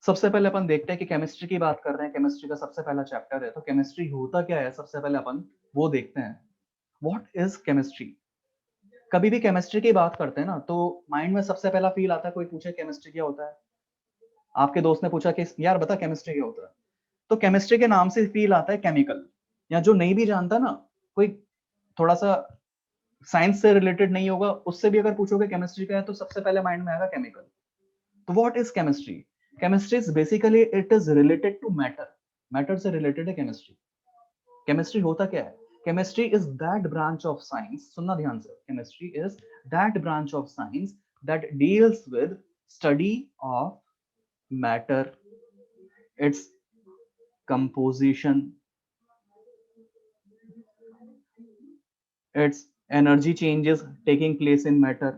सबसे पहले अपन देखते हैं कि केमिस्ट्री की बात कर रहे हैं, केमिस्ट्री का सबसे पहला चैप्टर है, तो केमिस्ट्री होता क्या है सबसे पहले अपन वो देखते हैं। What is chemistry? कभी भी केमिस्ट्री की बात करते हैं ना तो माइंड में सबसे पहला फील आता है, कोई पूछे केमिस्ट्री क्या होता है, आपके दोस्त ने पूछा कि यार बता केमिस्ट्री क्या होता है, तो केमिस्ट्री के नाम से फील आता है केमिकल। या जो नहीं भी जानता ना, कोई थोड़ा सा साइंस से रिलेटेड नहीं होगा, उससे भी अगर पूछोगे केमिस्ट्री क्या है तो सबसे पहले माइंड में आएगा केमिकल। तो what is chemistry? Chemistry is basically it is related to matter. Matter से रिलेटेड है केमिस्ट्री। केमिस्ट्री होता क्या है? Chemistry is that branch of science, सुनना ध्यान से, chemistry is that branch of science that deals with study of matter, its composition, its energy changes taking place in matter,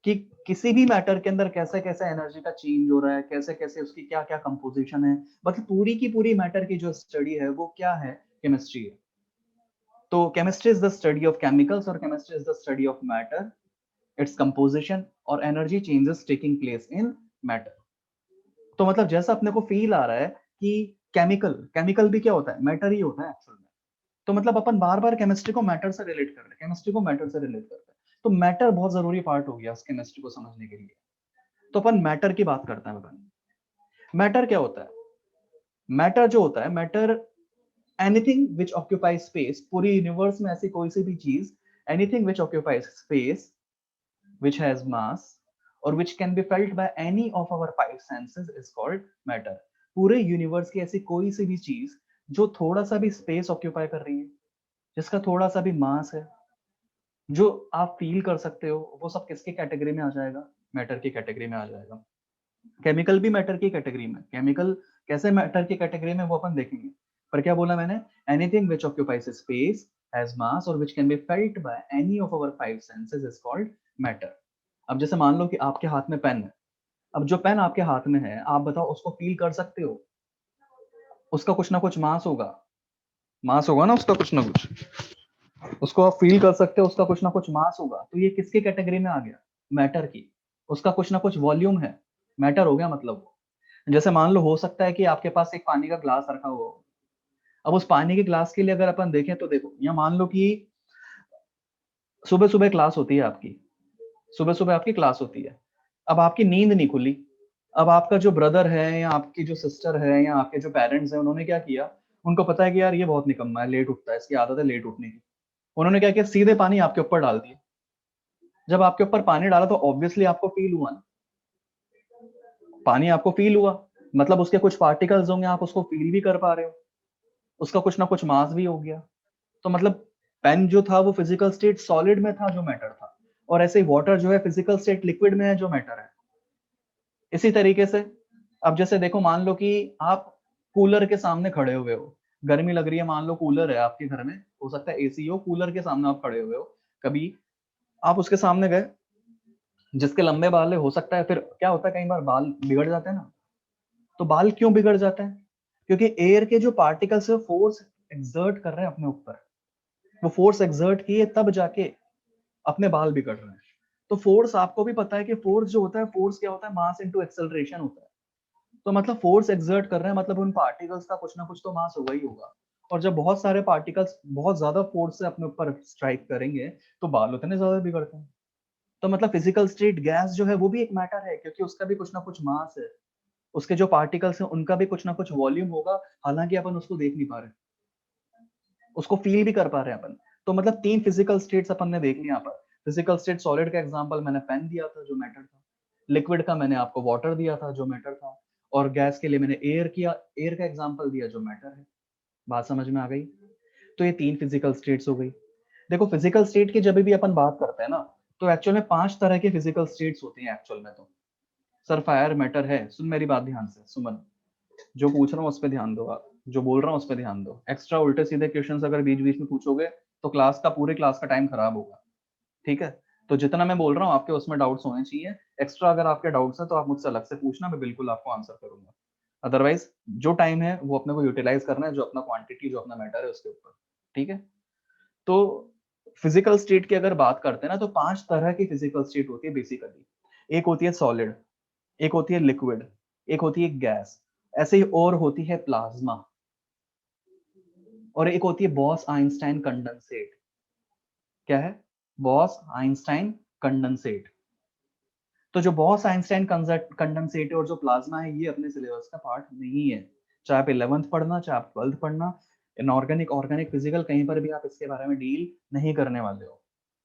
कि किसी भी मैटर के अंदर कैसे कैसे एनर्जी का चेंज हो रहा है, कैसे कैसे उसकी क्या क्या कंपोजिशन है, मतलब पूरी की पूरी मैटर की जो स्टडी है वो क्या है, केमिस्ट्री है। तो chemistry is the study of chemicals और chemistry is the study of matter, its composition और energy changes taking place in matter. तो मतलब जैसा अपने को फील आ रहा है कि केमिकल, केमिकल भी क्या होता है, मैटर ही होता है एक्चुअल में। तो मतलब अपन बार बार केमिस्ट्री को मैटर से रिलेट कर रहे हैं, केमिस्ट्री को मैटर से रिलेट करते हैं, तो मैटर बहुत जरूरी पार्ट हो गया केमिस्ट्री को समझने के लिए। तो अपन मैटर की बात करते हैं। अपन मैटर क्या होता है? मैटर जो होता है, matter anything which occupies space, पूरी यूनिवर्स में ऐसी कोई सी भी चीज, anything which occupies space, which has mass or which can be felt by any of our five senses is called matter। पूरे यूनिवर्स की ऐसी कोई सी भी चीज जो थोड़ा सा भी स्पेस ऑक्यूपाई कर रही है, जिसका थोड़ा सा भी मास है, जो आप फील कर सकते हो, वो सब किसकी कैटेगरी में आ जाएगा? मैटर की कैटेगरी में आ जाएगा। केमिकल भी मैटर की कैटेगरी में, केमिकल कैसे मैटर की कैटेगरी में वो अपन देखेंगे। पर क्या बोला मैंने? Anything which occupies space, has mass और which can be felt by any of our five senses is called matter. अब जैसे मान लो कि आपके हाथ में पेन है। अब जो पेन आपके हाथ में है, आप बताओ उसको फील कर सकते हो? उसका कुछ ना कुछ मास होगा ना, उसका कुछ ना कुछ, उसको आप फील कर सकते हो, उसका कुछ ना कुछ मास होगा। तो ये किसकी कैटेगरी में आ गया? मैटर की। उसका कुछ ना कुछ वॉल्यूम है, मैटर हो गया मतलब वो। जैसे मान लो हो सकता है कि आपके पास एक पानी का ग्लास रखा हुआ हो। अब उस पानी के ग्लास के लिए अगर अपन देखें तो देखो, या मान लो कि सुबह सुबह क्लास होती है आपकी, सुबह सुबह आपकी क्लास होती है। अब आपकी नींद नहीं खुली। अब आपका जो ब्रदर है या आपकी जो सिस्टर है या आपके जो पेरेंट्स हैं, उन्होंने क्या किया? उनको पता है कि यार ये बहुत निकम्मा है, लेट उठता है, इसकी आदत है लेट उठने की। उन्होंने क्या किया? सीधे पानी आपके ऊपर डाल दिया। जब आपके ऊपर पानी डाला तो ऑब्वियसली आपको फील हुआ ना, पानी आपको फील हुआ, मतलब उसके कुछ पार्टिकल्स होंगे, आप उसको फील भी कर पा रहे हो, उसका कुछ ना कुछ मास भी हो गया। तो मतलब पेन जो था वो फिजिकल स्टेट सॉलिड में था, जो मैटर था। और ऐसे ही वाटर जो है फिजिकल स्टेट लिक्विड में है, जो मैटर है। इसी तरीके से अब जैसे देखो, मान लो कि आप कूलर के सामने खड़े हुए हो, गर्मी लग रही है, मान लो कूलर है आपके घर में, हो सकता है एसी हो, कूलर के सामने आप खड़े हुए हो। कभी आप उसके सामने गए, जिसके लंबे बाल है, हो सकता है, फिर क्या होता है कई बार बाल बिगड़ जाते हैं ना। तो बाल क्यों बिगड़ जाते हैं? क्योंकि एयर के जो पार्टिकल्स है फोर्स एक्सर्ट कर रहे हैं अपने ऊपर। वो फोर्स एक्सर्ट किए तब जाके अपने बाल बिगड़ रहे हैं। तो फोर्स आपको भी पता है कि फोर्स जो होता है, फोर्स क्या होता है? मास इनटू एक्सेलरेशन होता है। तो मतलब फोर्स एक्सर्ट कर रहे हैं, मतलब उन पार्टिकल्स का कुछ ना कुछ तो मास होगा ही होगा। और जब बहुत सारे पार्टिकल्स बहुत ज्यादा फोर्स से अपने ऊपर स्ट्राइक करेंगे, तो बाल उतने ज्यादा बिगड़ते हैं। तो मतलब फिजिकल स्टेट गैस जो है वो भी एक मैटर है, क्योंकि उसका भी कुछ ना कुछ मास है। उसके जो पार्टिकल्स हैं उनका भी कुछ ना कुछ वॉल्यूम होगा, हालांकि अपन उसको देख नहीं पा रहे, उसको फील भी कर पा रहे हैं अपन। तो मतलब तीन फिजिकल स्टेट्स अपन ने देख लिया यहाँ पर। फिजिकल स्टेट सॉलिड का एग्जांपल मैंने पेन दिया था, जो मैटर था। लिक्विड का मैंने आपको वाटर दिया था, जो मैटर था। और गैस के लिए मैंने एयर किया, एयर का एग्जांपल दिया, जो मैटर है। बात समझ में आ गई? तो ये तीन फिजिकल स्टेट्स हो गई। देखो फिजिकल स्टेट की जब भी अपन बात करते हैं ना, तो एक्चुअल में 5 तरह के फिजिकल स्टेट्स होती हैं एक्चुअल में। तो सर फायर मैटर है, सुन मेरी बात ध्यान से, सुमन। जो पूछ रहा हूँ उस पर ध्यान दो आप, जो बोल रहा हूँ उस पर ध्यान दो। एक्स्ट्रा उल्टे सीधे क्वेश्चंस अगर बीच बीच में पूछोगे तो पूरे क्लास का टाइम खराब होगा। ठीक है? तो जितना मैं बोल रहा हूँ आपके उसमें डाउट्स होने चाहिए। एक्स्ट्रा अगर आपके डाउट्स हैं तो आप मुझसे अलग से पूछना, मैं बिल्कुल आपको आंसर करूंगा। अदरवाइज जो टाइम है वो अपने को यूटिलाइज करना है, जो अपना क्वांटिटी, जो अपना मैटर है उसके ऊपर। ठीक है? तो फिजिकल स्टेट की अगर बात करते हैं ना, तो 5 तरह की फिजिकल स्टेट होती है बेसिकली। एक होती है सॉलिड, एक होती है लिक्विड, एक होती है गैस, ऐसे ही और होती है प्लाज्मा, और एक होती है बॉस आइंस्टाइन कंडेंसेट। क्या है? Boss Einstein condensate. तो जो बॉस आइंस्टाइन कंडेंसेट है और जो प्लाज्मा है, ये अपने सिलेबस का पार्ट नहीं है। चाहे आप 11th पढ़ना, चाहे आप 12th पढ़ना, इनऑर्गेनिक, ऑर्गेनिक, फिजिकल, कहीं पर भी आप इसके बारे में डील नहीं करने वाले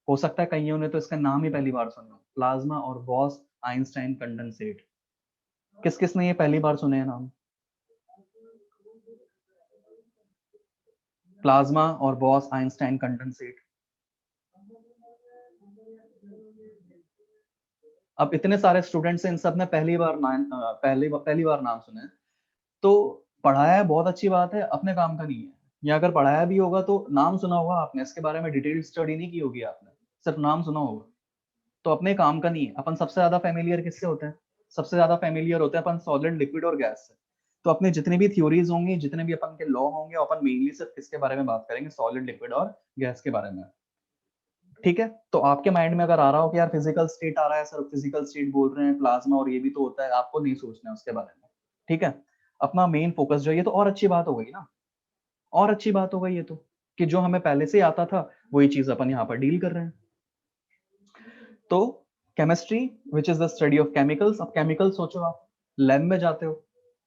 हो सकता है कईयों ने तो इसका नाम ही पहली बार सुना, प्लाज्मा और बॉस आइंस्टाइन कंडेंसेट। किस किस ने ये पहली बार सुने हैं नाम? प्लाज्मा और बॉस आइंस्टाइन कंडेंसेट। अब इतने सारे स्टूडेंट्स हैं, इन सब ने पहली बार नाम सुने हैं। तो पढ़ाया है, बहुत अच्छी बात है, अपने काम का नहीं है। या अगर पढ़ाया भी होगा तो नाम सुना होगा आपने, इसके बारे में डिटेल स्टडी नहीं की होगी आपने, सिर्फ नाम सुना होगा, तो अपने काम का नहीं है। अपन सबसे ज्यादा फेमिलियर किससे होते हैं? सबसे ज्यादा फेमिलियर होते हैं अपन सॉलिड, लिक्विड और गैस से। तो अपने जितनी भी थ्योरीज होंगी, जितने भी अपन के लॉ होंगे, अपन मेनली सिर्फ किसके बारे में बात करेंगे? सॉलिड, लिक्विड और गैस के बारे में। ठीक है, तो आपके माइंड में अगर आ रहा हो कि यार फिजिकल स्टेट आ रहा है, सर फिजिकल स्टेट बोल रहे हैं, प्लाज्मा और ये भी तो होता है, आपको नहीं सोचना है उसके बारे में। ठीक है, अपना मेन फोकस जो है, ये तो और अच्छी बात हो गई ना, और अच्छी बात हो गई ये तो, कि जो हमें पहले से आता था वही चीज अपन यहाँ पर डील कर रहे हैं। तो chemistry which is the study of chemicals. अब केमिकल सोचो, आप लैब में जाते हो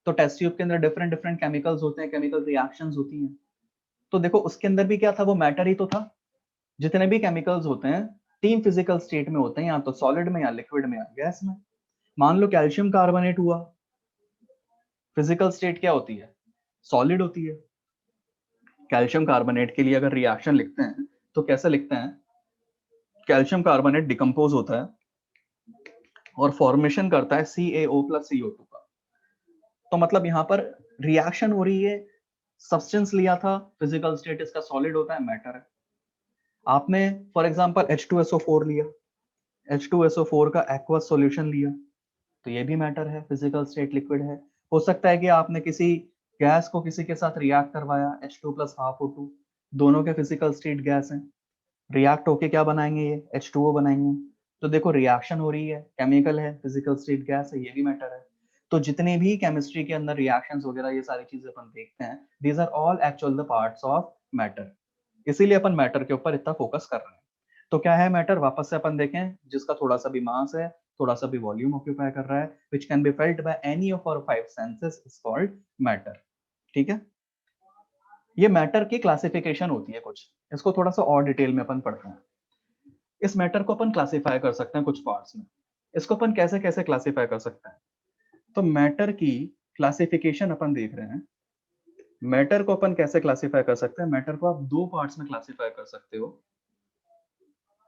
तो टेस्ट ट्यूब के अंदर डिफरेंट डिफरेंट केमिकल्स होते हैं, केमिकल रिएक्शंस होती हैं। तो देखो उसके अंदर भी क्या था, वो मैटर ही तो था। जितने भी केमिकल्स होते हैं, तीन फिजिकल स्टेट में होते हैं, या तो सॉलिड में, या लिक्विड में, या गैस में। मान लो कैल्शियम कार्बोनेट हुआ, फिजिकल स्टेट क्या होती है? सॉलिड होती है। कैल्शियम कार्बोनेट के लिए अगर रिएक्शन लिखते हैं तो कैसे लिखते हैं? कैल्शियम कार्बोनेट डिकम्पोज होता है और फॉर्मेशन करता है CaO प्लस CO2 का। तो मतलब यहाँ पर रिएक्शन हो रही है, सब्सटेंस लिया था, फिजिकल स्टेट इसका सॉलिड होता है, मैटर है। आपने फॉर एग्जांपल H2SO4 लिया, H2SO4 का एक्वस सॉल्यूशन लिया, तो ये भी मैटर है, फिजिकल स्टेट लिक्विड है। हो सकता है कि आपने किसी गैस को किसी के साथ रिएक्ट करवाया, H2 प्लस हाफ O2, दोनों के फिजिकल स्टेट गैस हैं, रिएक्ट होके क्या बनाएंगे? ये H2O बनाएंगे। तो देखो रिएक्शन हो रही है, केमिकल है, फिजिकल स्टेट गैस है, ये भी मैटर है। तो जितने भी केमिस्ट्री के अंदर रिएक्शंस वगैरह ये सारी चीजें अपन देखते हैं, these are all actual the parts of matter. इसीलिए अपन मैटर के ऊपर इतना फोकस कर रहे हैं। तो क्या है मैटर? वापस से अपन देखें, जिसका थोड़ा सा भी मास है, थोड़ा सा भी वॉल्यूम ऑक्यूपाई कर रहा है, which can be felt by any of our five senses is called matter। ठीक है, ये मैटर की क्लासिफिकेशन होती है कुछ, इसको थोड़ा सा और डिटेल में अपन पढ़ते हैं। इस मैटर को अपन क्लासिफाई कर सकते हैं कुछ पार्ट्स में। इसको अपन कैसे कैसे क्लासिफाई कर सकते हैं? तो मैटर की क्लासिफिकेशन अपन देख रहे हैं। मैटर को अपन कैसे क्लासिफाई कर सकते हैं? मैटर को आप दो पार्ट्स में क्लासिफाई कर सकते हो।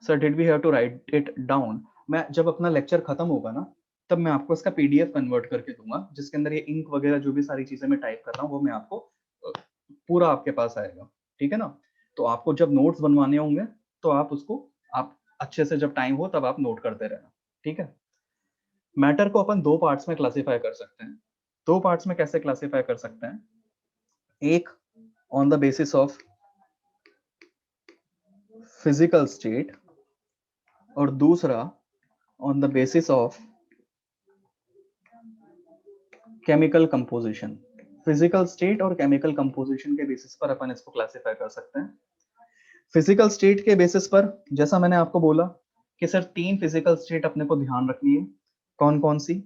Sir did we have to write it down? मैं जब अपना लेक्चर खत्म होगा ना, तब मैं आपको इसका PDF कन्वर्ट करके दूंगा, जिसके अंदर ये इंक वगैरह जो भी सारी चीजें मैं टाइप कर रहा हूँ वो मैं आपको पूरा आपके पास आएगा। ठीक है ना? तो आपको जब नोट्स बनवाने होंगे तो आप उसको आप अच्छे से जब टाइम हो तब आप नोट करते रहना। ठीक है, मैटर को अपन दो पार्ट्स में क्लासिफाई कर सकते हैं। दो पार्ट्स में कैसे क्लासिफाई कर सकते हैं? एक on the basis of physical state और दूसरा on the basis of chemical composition. Physical state और केमिकल कंपोजिशन के बेसिस पर अपन इसको क्लासिफाई कर सकते हैं। फिजिकल स्टेट के बेसिस पर जैसा मैंने आपको बोला कि सर तीन फिजिकल स्टेट अपने को ध्यान रखनी है। कौन कौन सी?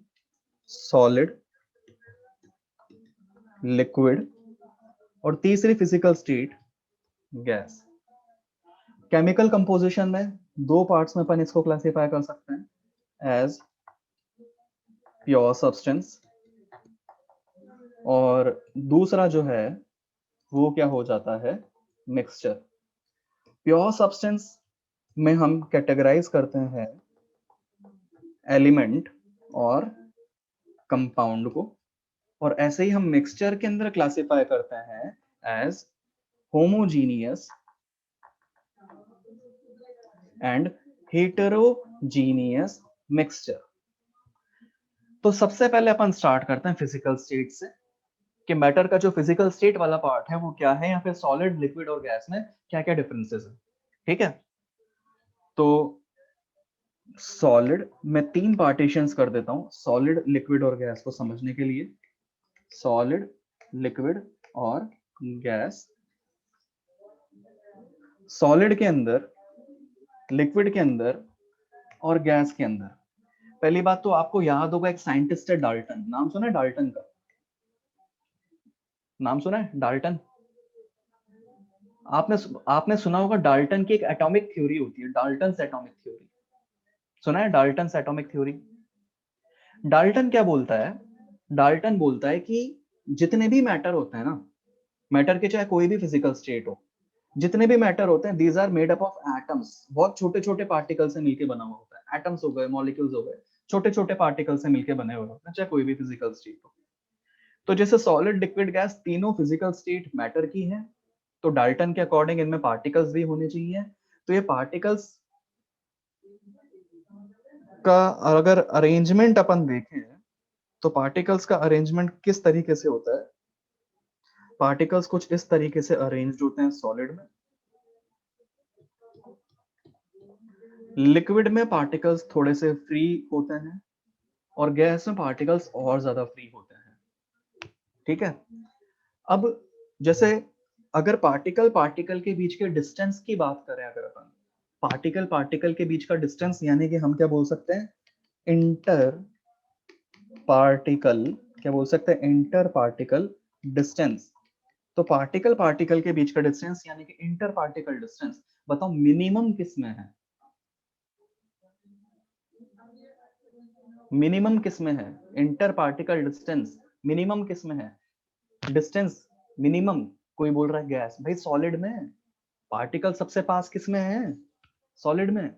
सॉलिड, लिक्विड और तीसरी physical state gas. Chemical composition में दो पार्ट्स में अपन इसको क्लासिफाई कर सकते हैं, एज प्योर सब्सटेंस, और दूसरा जो है वो क्या हो जाता है? मिक्सचर। प्योर सब्सटेंस में हम कैटेगराइज करते हैं एलिमेंट और कंपाउंड को, और ऐसे ही हम मिक्सचर के अंदर क्लासिफाई करते हैं as homogeneous and heterogeneous mixture. तो सबसे पहले अपन स्टार्ट करते हैं फिजिकल स्टेट से, कि मैटर का जो फिजिकल स्टेट वाला पार्ट है वो क्या है, या फिर सॉलिड, लिक्विड और गैस में क्या क्या डिफरेंसेस है। ठीक है, तो सॉलिड, मैं 3 पार्टीशंस कर देता हूं, सॉलिड, लिक्विड और गैस को समझने के लिए। सॉलिड, लिक्विड और गैस। सॉलिड के अंदर, लिक्विड के अंदर और गैस के अंदर। पहली बात तो आपको याद होगा, एक साइंटिस्ट है डाल्टन, नाम सुना है डाल्टन का? नाम सुना है डाल्टन? आपने आपने सुना होगा डाल्टन की एक एटॉमिक थ्योरी होती है, डाल्टन एटॉमिक थ्योरी। सुना है डाल्टन एटॉमिक थ्योरी? डाल्टन क्या बोलता है? डाल्टन बोलता है कि जितने भी मैटर होते हैं ना, मैटर के चाहे कोई भी फिजिकल स्टेट हो, जितने भी मैटर होते हैं, these are made up of atoms. बहुत छोटे छोटे पार्टिकल से मिलकर बना हुआ होता है, एटम्स हो गए, मॉलिक्यूल्स हो गए, छोटे छोटे पार्टिकल से मिलकर बने हुए होते हैं, चाहे कोई भी फिजिकल स्टेट हो। तो जैसे सॉलिड, लिक्विड, गैस तीनों फिजिकल स्टेट मैटर की है, तो डाल्टन के अकॉर्डिंग इनमें पार्टिकल्स भी होने चाहिए। तो ये पार्टिकल्स का अगर अरेंजमेंट अपन देखें, तो पार्टिकल्स का अरेंजमेंट किस तरीके से होता है? पार्टिकल्स कुछ इस तरीके से अरेंज्ड होते हैं सॉलिड में। लिक्विड में पार्टिकल्स थोड़े से फ्री होते हैं, और गैस में पार्टिकल्स और ज्यादा फ्री होते हैं। ठीक है। अब जैसे अगर पार्टिकल पार्टिकल के बीच के डिस्टेंस की बात करें, अगर अपन पार्टिकल पार्टिकल के बीच का डिस्टेंस, यानी कि हम क्या बोल सकते हैं, इंटर पार्टिकल, क्या बोल सकते हैं, इंटर पार्टिकल डिस्टेंस। तो पार्टिकल पार्टिकल के बीच का डिस्टेंस यानी कि इंटर पार्टिकल डिस्टेंस, बताओ मिनिमम किस में है? मिनिमम किस में है? इंटर पार्टिकल डिस्टेंस मिनिमम किस में है? डिस्टेंस मिनिमम, कोई बोल रहा है गैस, भाई सॉलिड में। पार्टिकल सबसे पास किस में है? सॉलिड में।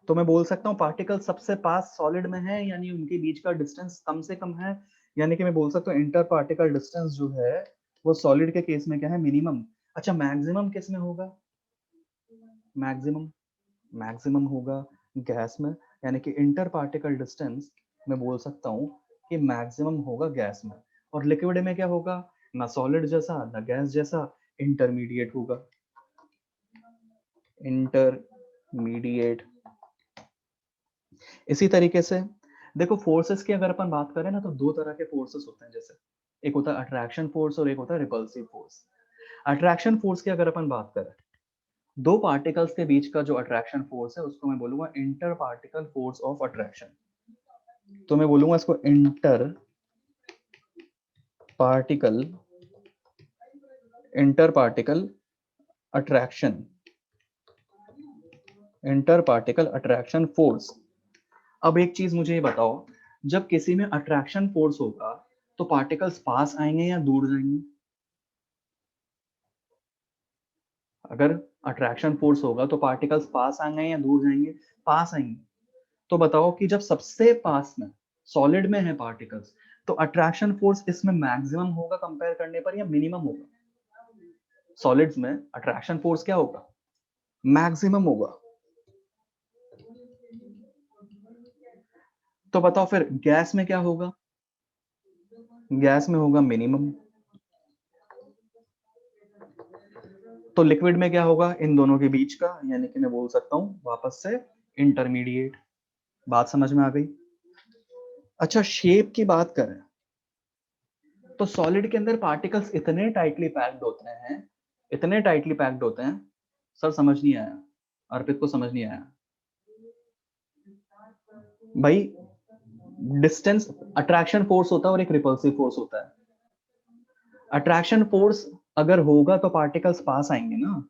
तो मैं बोल सकता हूँ पार्टिकल सबसे पास सॉलिड में है, यानी उनके बीच का डिस्टेंस कम से कम है, यानी कि मैं बोल सकता हूँ इंटर पार्टिकल डिस्टेंस जो है वो सॉलिड के केस में क्या है, मिनिमम। अच्छा, मैक्सिमम किस में होगा? मैक्सिमम, मैक्सिमम होगा गैस में, यानी कि इंटर पार्टिकल डिस्टेंस मैं बोल सकता हूँ कि मैक्सिमम होगा गैस में। और लिक्विड में क्या होगा? ना सॉलिड जैसा ना गैस जैसा, इंटरमीडिएट होगा, इंटरमीडिएट। इसी तरीके से देखो, फोर्सेस की अगर अपन बात करें ना, तो दो तरह के फोर्सेस होते हैं। जैसे एक होता है अट्रैक्शन फोर्स और एक होता है रिपल्सिव फोर्स। अट्रैक्शन फोर्स की अगर अपन बात करें, दो पार्टिकल्स के बीच का जो अट्रैक्शन फोर्स है उसको मैं बोलूंगा inter particle force of attraction. तो मैं बोलूंगा इसको inter particle, inter particle attraction, inter particle attraction force. अब एक चीज मुझे ये बताओ, जब किसी में अट्रैक्शन फोर्स होगा तो पार्टिकल्स पास आएंगे या दूर जाएंगे? अगर अट्रैक्शन फोर्स होगा तो पार्टिकल्स पास आएंगे या दूर जाएंगे? पास आएंगे। तो बताओ कि जब सबसे पास में सॉलिड में है पार्टिकल्स, तो अट्रैक्शन फोर्स इसमें मैक्सिमम होगा कंपेयर करने पर या मिनिमम होगा? सॉलिड्स में अट्रैक्शन फोर्स क्या होगा? मैक्सिमम होगा। तो बताओ फिर गैस में क्या होगा? गैस में होगा मिनिमम। तो लिक्विड में क्या होगा इन दोनों के बीच का, यानी कि मैं बोल सकता हूं वापस से इंटरमीडिएट। बात समझ में आ गई? अच्छा, शेप की बात करें तो सॉलिड के अंदर पार्टिकल्स इतने टाइटली पैक्ड होते हैं, इतने टाइटली पैक्ड होते हैं, सर समझ नहीं आया, अर्पित को समझ नहीं आया भाई। डिस्टेंस, अट्रैक्शन फोर्स होता है और एक रिपल्सिव फोर्स होता है। अट्रैक्शन फोर्स अगर होगा तो पार्टिकल्स पास आएंगे ना,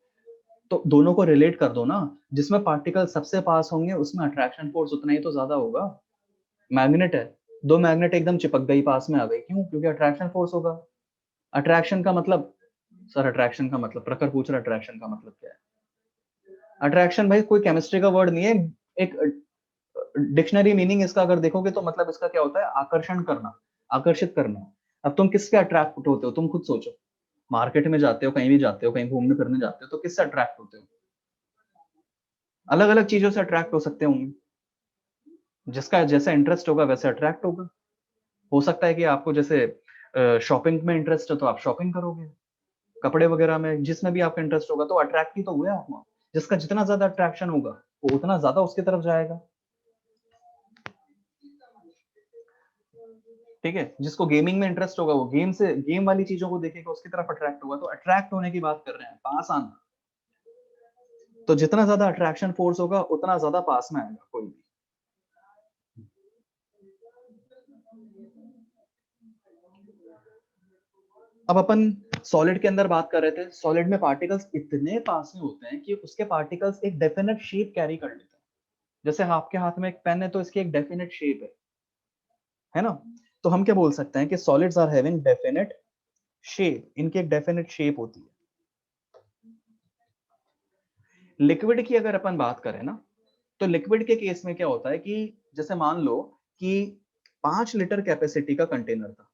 तो दोनों को रिलेट कर दो ना, जिसमें पार्टिकल सबसे पास होंगे उसमें अट्रैक्शन फोर्स उतना ही तो ज्यादा होगा। मैग्नेट है, दो मैग्नेट एकदम चिपक गई, पास में आ गई, क्यों? क्योंकि अट्रैक्शन फोर्स होगा। अट्रैक्शन का मतलब, सर अट्रैक्शन का मतलब, प्रखर पूछ रहा अट्रैक्शन का मतलब क्या है? अट्रैक्शन भाई कोई केमिस्ट्री का वर्ड नहीं है, एक डिक्शनरी मीनिंग इसका अगर देखोगे तो मतलब इसका क्या होता है, आकर्षण करना, आकर्षित करना। अब तुम किसके अट्रैक्ट होते हो, तुम खुद सोचो। मार्केट में जाते हो, कहीं भी जाते हो, कहीं घूमने फिरने जाते हो, तो किससे अट्रैक्ट होते हो? अलग अलग चीजों से अट्रैक्ट हो सकते होंगे, जिसका जैसा इंटरेस्ट होगा वैसे अट्रैक्ट होगा। हो सकता है कि आपको जैसे शॉपिंग में इंटरेस्ट है तो आप शॉपिंग करोगे, कपड़े वगैरह में, जिसमें भी आपका इंटरेस्ट होगा, तो अट्रैक्ट ही तो हुए आप वहाँ। जिसका जितना ज्यादा अट्रैक्शन होगा वो उतना ज्यादा उसकी तरफ जाएगा। ठीक है, जिसको गेमिंग में इंटरेस्ट होगा वो गेम वाली चीजों को देखेगा, उसकी तरफ अट्रैक्ट होगा। तो अट्रैक्ट होने की बात कर रहे हैं, पास आना। तो जितना ज्यादा अट्रैक्शन फोर्स होगा उतना ज्यादा पास में आएगा कोई भी। अब अपन सॉलिड के अंदर बात कर रहे थे, सॉलिड में पार्टिकल्स इतने पास में होते हैं कि उसके पार्टिकल्स एक डेफिनेट शेप कैरी कर लेते हैं। जैसे आपके हाथ में एक पेन है तो इसकी एक डेफिनेट शेप है ना। तो हम क्या बोल सकते हैं कि solids are having definite shape, इनकी एक डेफिनेट शेप होती है। लिक्विड की अगर अपन बात करें ना, तो लिक्विड के केस में क्या होता है कि जैसे मान लो कि 5 लीटर कैपेसिटी का कंटेनर था,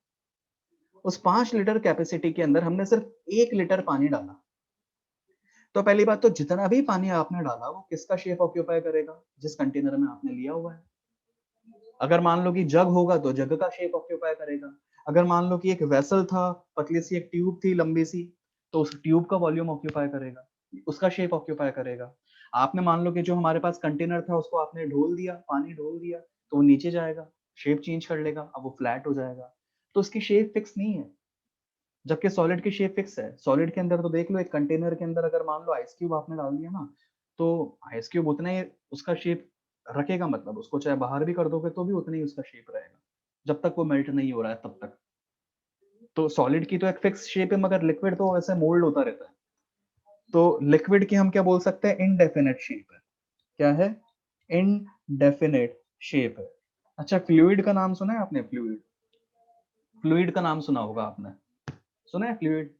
उस 5 लीटर कैपेसिटी के अंदर हमने सिर्फ 1 लीटर पानी डाला। तो पहली बात तो जितना भी पानी आपने डाला वो किसका शेप ऑक्यूपाई करेगा, जिस कंटेनर में आपने लिया हुआ है। अगर मान लो कि जग होगा तो जग का शेप ऑक्यूपाई करेगा। अगर मान लो कि एक वेसल था, पतली सी एक ट्यूब थी लंबी सी, तो उस ट्यूब का वॉल्यूम ऑक्यूपाई करेगा, उसका शेप ऑक्यूपाई करेगा। आपने मान लो कि जो हमारे पास कंटेनर था उसको आपने ढोल दिया, पानी ढोल दिया, तो वो नीचे जाएगा, शेप चेंज कर लेगा, अब वो फ्लैट हो जाएगा। तो उसकी शेप फिक्स नहीं है, जबकि सॉलिड की शेप फिक्स है। सॉलिड के अंदर तो देख लो, एक कंटेनर के अंदर अगर मान लो आइस क्यूब आपने डाल दिया ना, तो आइस क्यूब उतना ही उसका शेप रखेगा, मतलब उसको चाहे बाहर भी कर दोगे तो भी उतना ही उसका शेप रहेगा, जब तक वो मेल्ट नहीं हो रहा है तब तक। तो सॉलिड की तो एक फिक्स शेप है, मगर लिक्विड तो वैसे मोल्ड होता रहता है। तो लिक्विड की हम क्या बोल सकते हैं, इनडेफिनेट शेप है। क्या है, इनडेफिनेट शेप है। अच्छा, फ्लूइड का नाम सुना है आपने? फ्लूइड, फ्लूइड का नाम सुना होगा आपने, सुना है फ्लूइड?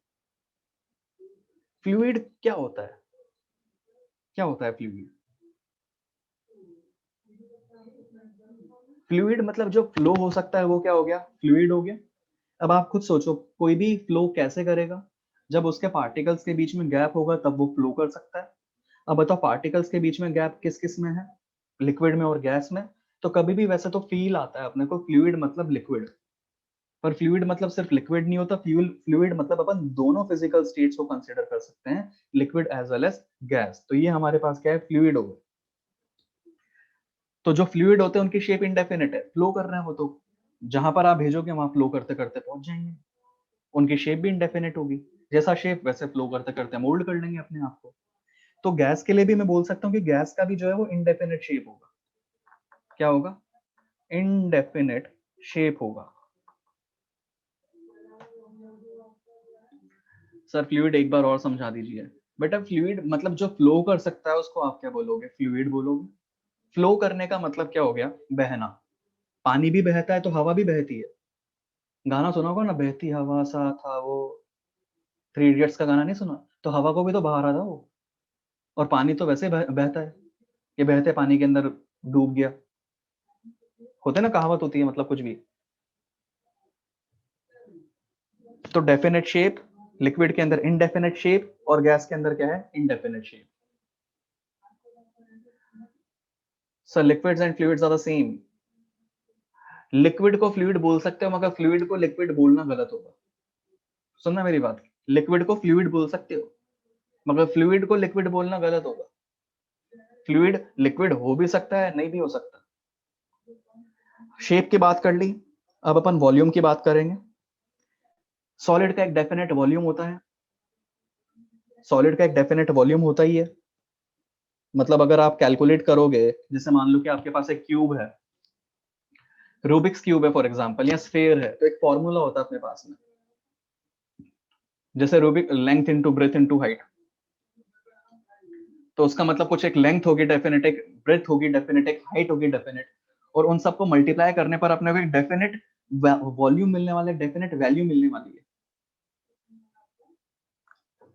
फ्लूइड क्या होता है, क्या होता है फ्लूइड? फ्लूइड मतलब जो फ्लो हो सकता है वो क्या हो गया, फ्लूइड हो गया। अब आप खुद सोचो, कोई भी फ्लो कैसे करेगा, जब उसके पार्टिकल्स के बीच में गैप होगा तब वो फ्लो कर सकता है। अब बताओ, पार्टिकल्स के बीच में गैप किस किस में है, लिक्विड में और गैस में। तो कभी भी वैसे तो फील आता है अपने को फ्लूइड मतलब लिक्विड, पर फ्लूइड मतलब सिर्फ लिक्विड नहीं होता। फ्यूल फ्लूइड मतलब अपन दोनों फिजिकल स्टेट्स को कंसीडर कर सकते हैं, liquid as well as gas. तो ये हमारे पास क्या है, फ्लूइड हो गए। तो जो फ्लूइड होते हैं उनकी शेप इंडेफिनिट है, फ्लो कर रहे हैं वो तो, जहां पर आप भेजोगे वहां फ्लो करते करते पहुंच जाएंगे। उनकी शेप भी इंडेफिनिट होगी, जैसा शेप वैसे फ्लो करते करते मोल्ड कर लेंगे अपने आप को। तो गैस के लिए भी मैं बोल सकता हूँ कि गैस का भी जो है वो इंडेफिनिट शेप होगा। क्या होगा, इंडेफिनिट शेप होगा। सर फ्लूइड एक बार और समझा दीजिए। बेटा फ्लूइड मतलब जो फ्लो कर सकता है उसको आप क्या बोलोगे, फ्लूइड बोलोगे। फ्लो करने का मतलब क्या हो गया, बहना। पानी भी बहता है तो हवा भी बहती है। गाना सुना होगा ना, बहती हवा सा था वो, 3 इडियट्स का गाना नहीं सुना? तो हवा को भी तो बहा रहा था वो, और पानी तो वैसे बहता है, ये बहते पानी के अंदर डूब गया। होते ना, कहावत होती है, मतलब कुछ भी। तो डेफिनेट शेप, लिक्विड के अंदर इनडेफिनेट शेप, और गैस के अंदर क्या है, indefinite shape. Sir liquids and fluids are the same. Liquid को फ्लूइड बोल सकते हो, मगर फ्लूइड को लिक्विड बोलना गलत होगा। सुनना मेरी बात, लिक्विड को फ्लूइड बोल सकते हो, मगर फ्लूइड को लिक्विड बोलना गलत होगा। फ्लूइड लिक्विड हो भी सकता है, नहीं भी हो सकता। शेप की बात कर ली, अब अपन वॉल्यूम की बात करेंगे। सॉलिड का एक डेफिनेट वॉल्यूम होता है, सॉलिड का एक डेफिनेट वॉल्यूम होता ही है। मतलब अगर आप कैलकुलेट करोगे, जैसे मान लो कि आपके पास एक क्यूब है, रूबिक्स क्यूब है फॉर एग्जांपल, या स्फेयर है, तो एक फॉर्मूला होता है अपने पास में, जैसे Rubik length into breadth into height. तो उसका मतलब कुछ एक लेंथ होगी डेफिनेट, एक ब्रेथ होगी डेफिनेट, एक हाइट होगी डेफिनेट, और उन सबको मल्टीप्लाई करने पर अपने को एक डेफिनेट वॉल्यूम मिलने वाला है, डेफिनेट वैल्यू मिलने वाली है।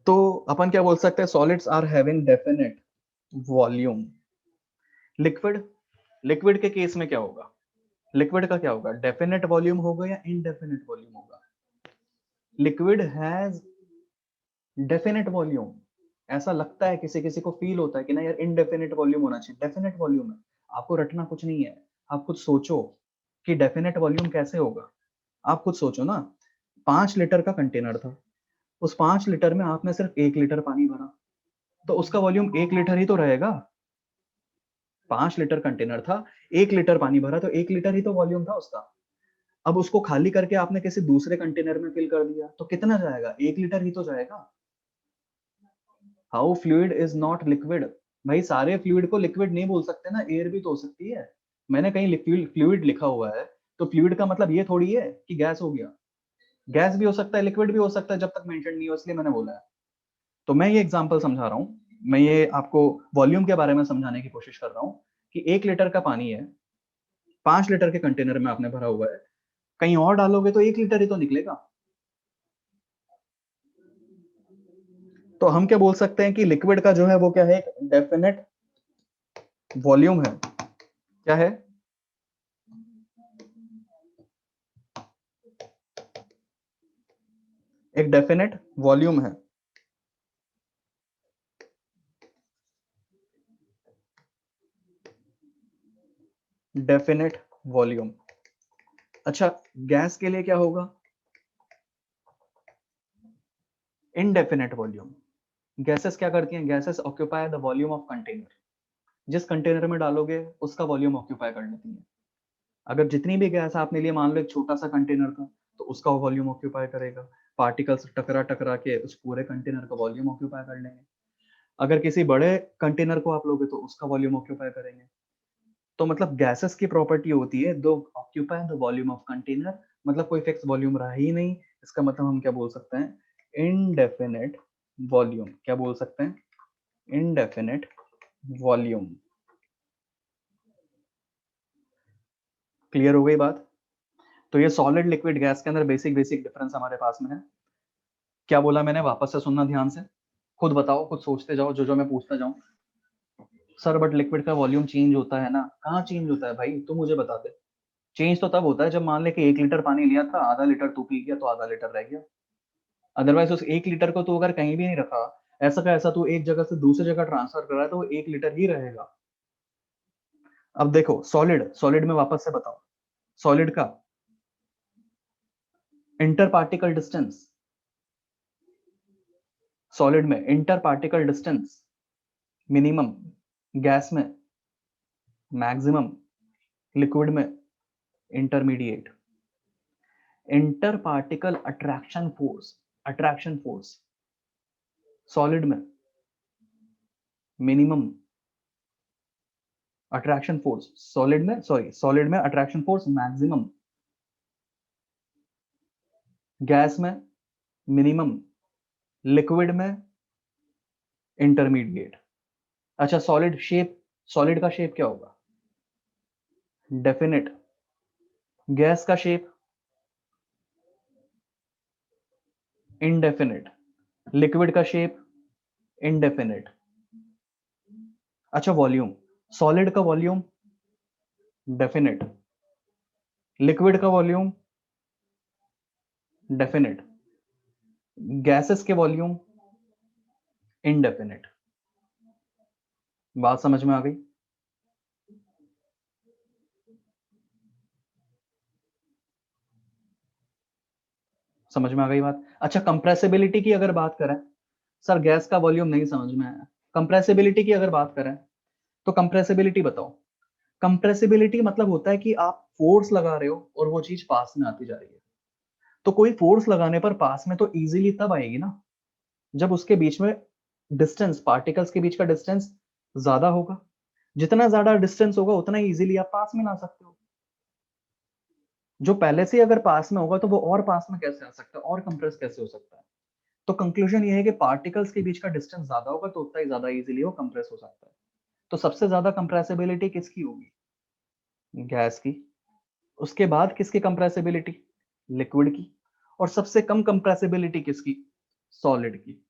तो अपन क्या बोल सकते हैं, solids are having definite volume. Liquid, liquid के केस में क्या होगा, लिक्विड का क्या होगा, डेफिनेट वॉल्यूम होगा या इनडेफिनेट वॉल्यूम होगा? Liquid has definite volume. ऐसा लगता है, किसी किसी को फील होता है कि ना यार इनडेफिनेट वॉल्यूम होना चाहिए, डेफिनेट वॉल्यूम है। आपको रटना कुछ नहीं है, आप खुद सोचो कि डेफिनेट वॉल्यूम कैसे होगा। आप खुद सोचो ना, 5 लीटर का कंटेनर था, उस 5 लीटर में आपने सिर्फ 1 लीटर पानी भरा, तो उसका वॉल्यूम 1 लीटर ही तो रहेगा। 5 लीटर कंटेनर था, 1 लीटर पानी भरा तो 1 लीटर ही तो वॉल्यूम था उसका। अब उसको खाली करके आपने किसी दूसरे कंटेनर में फिल कर दिया तो कितना जाएगा? 1 लीटर ही तो जाएगा। How fluid is not liquid? भाई सारे फ्लूइड को लिक्विड नहीं बोल सकते ना, एयर भी तो हो सकती है। मैंने कहीं फ्लूइड लिखा हुआ है तो फ्लूइड का मतलब ये थोड़ी है कि गैस हो गया। गैस भी हो सकता है, लिक्विड भी हो सकता है, जब तक मेंशन नहीं हो, इसलिए मैंने बोला है। तो मैं ये एग्जांपल समझा रहा हूँ, मैं ये आपको वॉल्यूम के बारे में समझाने की कोशिश कर रहा हूँ कि 1 लीटर का पानी है, 5 लीटर के कंटेनर में आपने भरा हुआ है, कहीं और डालोगे तो 1 लीटर ही तो निकलेगा। तो हम क्या बोल सकते हैं कि लिक्विड का जो है वो क्या है? एक डेफिनेट वॉल्यूम है। क्या है? एक डेफिनेट वॉल्यूम है। Definite volume. अच्छा, गैस के लिए क्या होगा? Indefinite volume. गैसेस क्या करती हैं? Gases occupy the volume of container. जिस कंटेनर में डालोगे उसका वॉल्यूम ऑक्यूपाई कर लेती है। अगर जितनी भी गैस आपने लिए, मान लो एक छोटा सा कंटेनर था, तो उसका वॉल्यूम ऑक्यूपाई करेगा। पार्टिकल्स टकरा टकरा के उस पूरे कंटेनर का वॉल्यूम ऑक्यूपाई कर लेंगे। अगर किसी बड़े कंटेनर को आप लोगे तो उसका वॉल्यूम ऑक्यूपाई करेंगे। तो मतलब गैसेस की प्रॉपर्टी होती है दो occupy the volume of container, मतलब कोई फिक्स वॉल्यूम रहा ही नहीं। इसका मतलब हम क्या बोल सकते हैं? Indefinite volume. क्या बोल सकते हैं? Indefinite volume. क्लियर हो गई बात? तो ये सॉलिड लिक्विड गैस के अंदर बेसिक बेसिक डिफरेंस हमारे पास में है। क्या बोला मैंने? वापस से सुनना ध्यान से, खुद बताओ, खुद सोचते जाओ जो जो मैं पूछता जाऊं। सर बट लिक्विड का वॉल्यूम चेंज होता है ना? कहाँ चेंज होता है भाई, तू मुझे बता दे। चेंज तो तब होता है जब मान ले कि 1 लीटर पानी लिया था, आधा लीटर तू पी गया तो आधा लीटर रह गया। अदरवाइज उस 1 लीटर को तू अगर कहीं भी नहीं रखा, ऐसा का ऐसा तू एक जगह से दूसरी जगह ट्रांसफर कर रहा है, तो वो 1 लीटर ही रहेगा। अब देखो सॉलिड, सॉलिड में वापस से बताओ, सॉलिड का इंटर पार्टिकल डिस्टेंस, सॉलिड में inter particle distance minimum, gas में मैक्सिमम, लिक्विड में intermediate. Inter particle attraction force solid में मिनिमम, अट्रैक्शन फोर्स सॉलिड में अट्रैक्शन फोर्स मैक्सिमम, गैस में मिनिमम, लिक्विड में इंटरमीडिएट। अच्छा, सॉलिड शेप, सॉलिड का shape क्या होगा? डेफिनेट। गैस का शेप इनडेफिनेट। लिक्विड का शेप इनडेफिनेट। अच्छा, वॉल्यूम, सॉलिड का वॉल्यूम डेफिनेट, लिक्विड का वॉल्यूम डेफिनेट, गैसेस के वॉल्यूम इनडेफिनेट। बात समझ में आ गई? समझ में आ गई बात? अच्छा, कंप्रेसिबिलिटी की अगर बात करें, सर गैस का वॉल्यूम नहीं समझ में आया। कंप्रेसिबिलिटी की अगर बात करें तो कंप्रेसिबिलिटी बताओ। कंप्रेसिबिलिटी मतलब होता है कि आप फोर्स लगा रहे हो और वो चीज पास में आती जा रही है। तो कोई फोर्स लगाने पर पास में तो इजीली तब आएगी ना जब उसके बीच में डिस्टेंस, पार्टिकल्स के बीच का डिस्टेंस ज्यादा होगा। जितना ज्यादा डिस्टेंस होगा उतना ही इजीली आप पास में ला सकते हो। जो पहले से अगर पास में होगा तो वो और पास में कैसे आ सकता है, और कंप्रेस कैसे हो सकता है? तो कंक्लूजन ये है कि पार्टिकल्स के बीच का डिस्टेंस ज्यादा होगा तो उतना ही ज्यादा इजीली वो कंप्रेस हो सकता है। तो सबसे ज्यादा कंप्रेसिबिलिटी किसकी होगी? गैस की। उसके बाद किसकी कंप्रेसिबिलिटी? लिक्विड की। और सबसे कम कंप्रेसिबिलिटी किसकी? सॉलिड की।